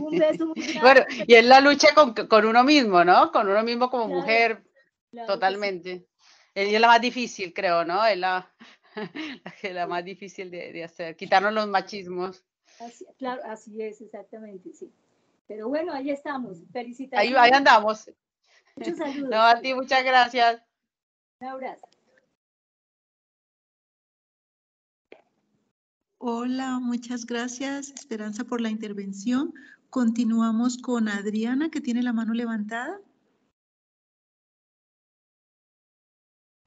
Un beso muy grande. Bueno, y es la lucha con uno mismo, ¿no? Con uno mismo como mujer, totalmente. Y es la más difícil, creo, ¿no? Es la más difícil de hacer, quitarnos los machismos. Claro, así es, exactamente, sí. Pero bueno, ahí estamos. Felicitaciones. Ahí andamos. Muchos saludos. No, a ti, muchas gracias. Un abrazo. Hola, muchas gracias, Esperanza, por la intervención. Continuamos con Adriana, que tiene la mano levantada.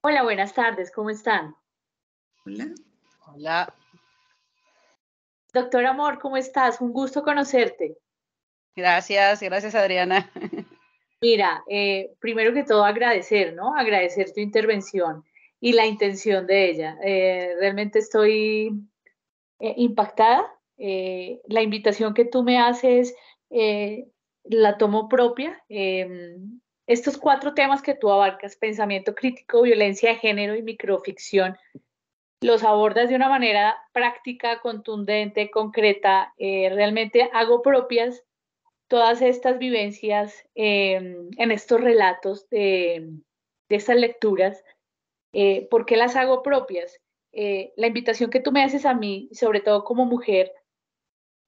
Hola, buenas tardes, ¿cómo están? Hola. Hola. Doctor Amor, ¿cómo estás? Un gusto conocerte. Gracias, gracias Adriana. Mira, primero que todo agradecer, ¿no? Agradecer tu intervención y la intención de ella. Realmente estoy impactada. La invitación que tú me haces la tomo propia. Estos 4 temas que tú abarcas, pensamiento crítico, violencia de género y microficción, los abordas de una manera práctica, contundente, concreta. Realmente hago propias todas estas vivencias en estos relatos de estas lecturas. ¿Por qué las hago propias? La invitación que tú me haces a mí, sobre todo como mujer,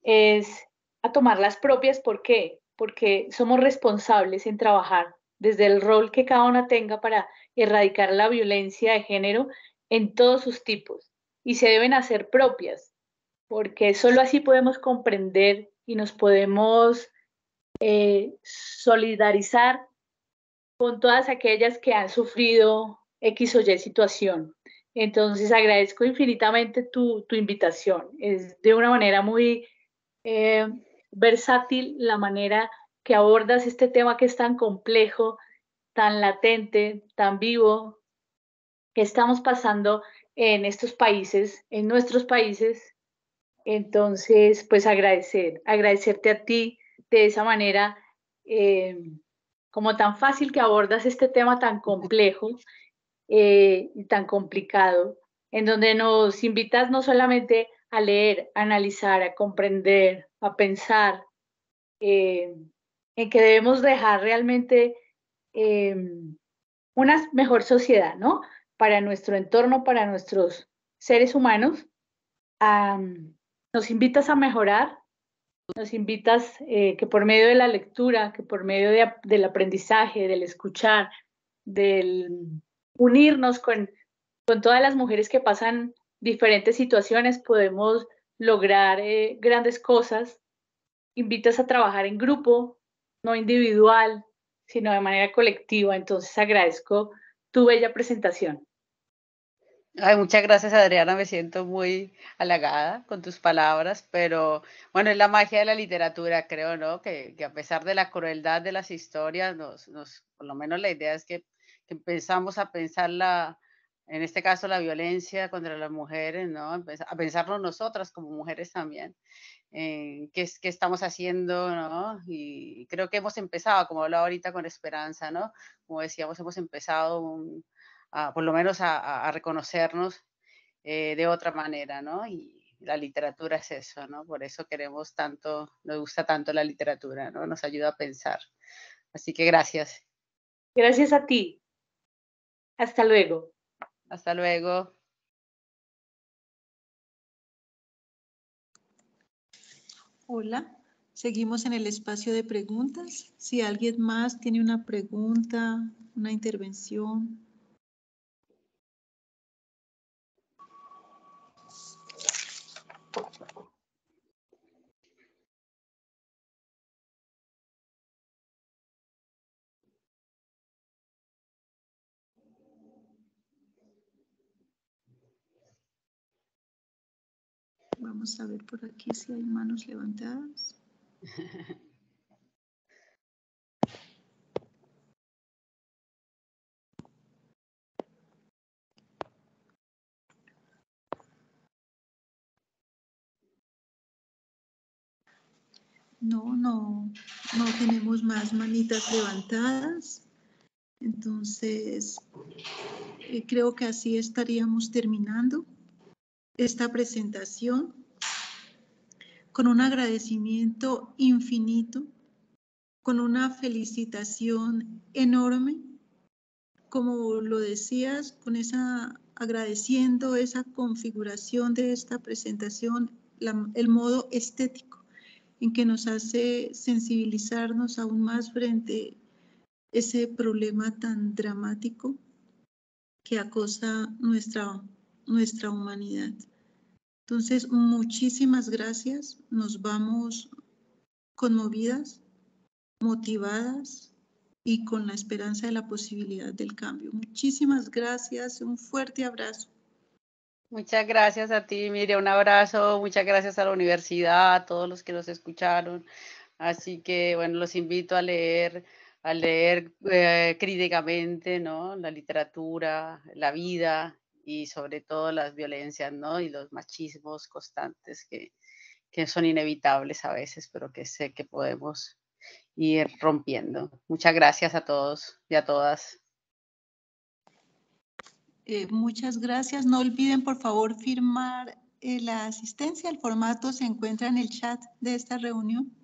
es a tomar las propias. ¿Por qué? Porque somos responsables en trabajar desde el rol que cada una tenga para erradicar la violencia de género en todos sus tipos y se deben hacer propias, porque solo así podemos comprender y nos podemos solidarizar con todas aquellas que han sufrido X o Y situación. Entonces agradezco infinitamente tu invitación. Es de una manera muy versátil la manera que abordas este tema que es tan complejo, tan latente, tan vivo, que estamos pasando en estos países, en nuestros países. Entonces, pues agradecerte a ti de esa manera, como tan fácil que abordas este tema tan complejo y tan complicado, en donde nos invitas no solamente a leer, a analizar, a comprender, a pensar, en que debemos dejar realmente eh, una mejor sociedad, ¿no? Para nuestro entorno, para nuestros seres humanos. Nos invitas a mejorar, nos invitas que por medio de la lectura, que por medio del aprendizaje, del escuchar, del unirnos con todas las mujeres que pasan diferentes situaciones, podemos lograr grandes cosas. Invitas a trabajar en grupo, no individual, sino de manera colectiva. Entonces agradezco tu bella presentación. Ay, muchas gracias Adriana, me siento muy halagada con tus palabras, pero bueno, es la magia de la literatura, creo, ¿no? Que a pesar de la crueldad de las historias, por lo menos la idea es que empezamos a pensar en este caso la violencia contra las mujeres, ¿no? A pensarnos nosotras como mujeres también, qué estamos haciendo, ¿no? Y creo que hemos empezado, como hablaba ahorita con Esperanza, ¿no? Como decíamos, hemos empezado por lo menos a reconocernos de otra manera, ¿no? Y la literatura es eso, ¿no? Por eso queremos tanto, nos gusta tanto la literatura, ¿no? Nos ayuda a pensar. Así que gracias. Gracias a ti. Hasta luego. Hasta luego. Hola, seguimos en el espacio de preguntas. Si alguien más tiene una pregunta, una intervención. Vamos a ver por aquí si hay manos levantadas. No tenemos más manitas levantadas. Entonces, creo que así estaríamos terminando esta presentación con un agradecimiento infinito, con una felicitación enorme, como lo decías, agradeciendo esa configuración de esta presentación, el modo estético en que nos hace sensibilizarnos aún más frente a ese problema tan dramático que acosa nuestra humanidad. Entonces, muchísimas gracias. Nos vamos conmovidas, motivadas y con la esperanza de la posibilidad del cambio. Muchísimas gracias. Un fuerte abrazo. Muchas gracias a ti, Miriam, un abrazo, muchas gracias a la universidad, a todos los que nos escucharon. Así que, bueno, los invito a leer críticamente, ¿no? La literatura, la vida y sobre todo las violencias, ¿no? Y los machismos constantes que son inevitables a veces, pero que sé que podemos ir rompiendo. Muchas gracias a todos y a todas. Muchas gracias. No olviden, por favor, firmar la asistencia. El formato se encuentra en el chat de esta reunión.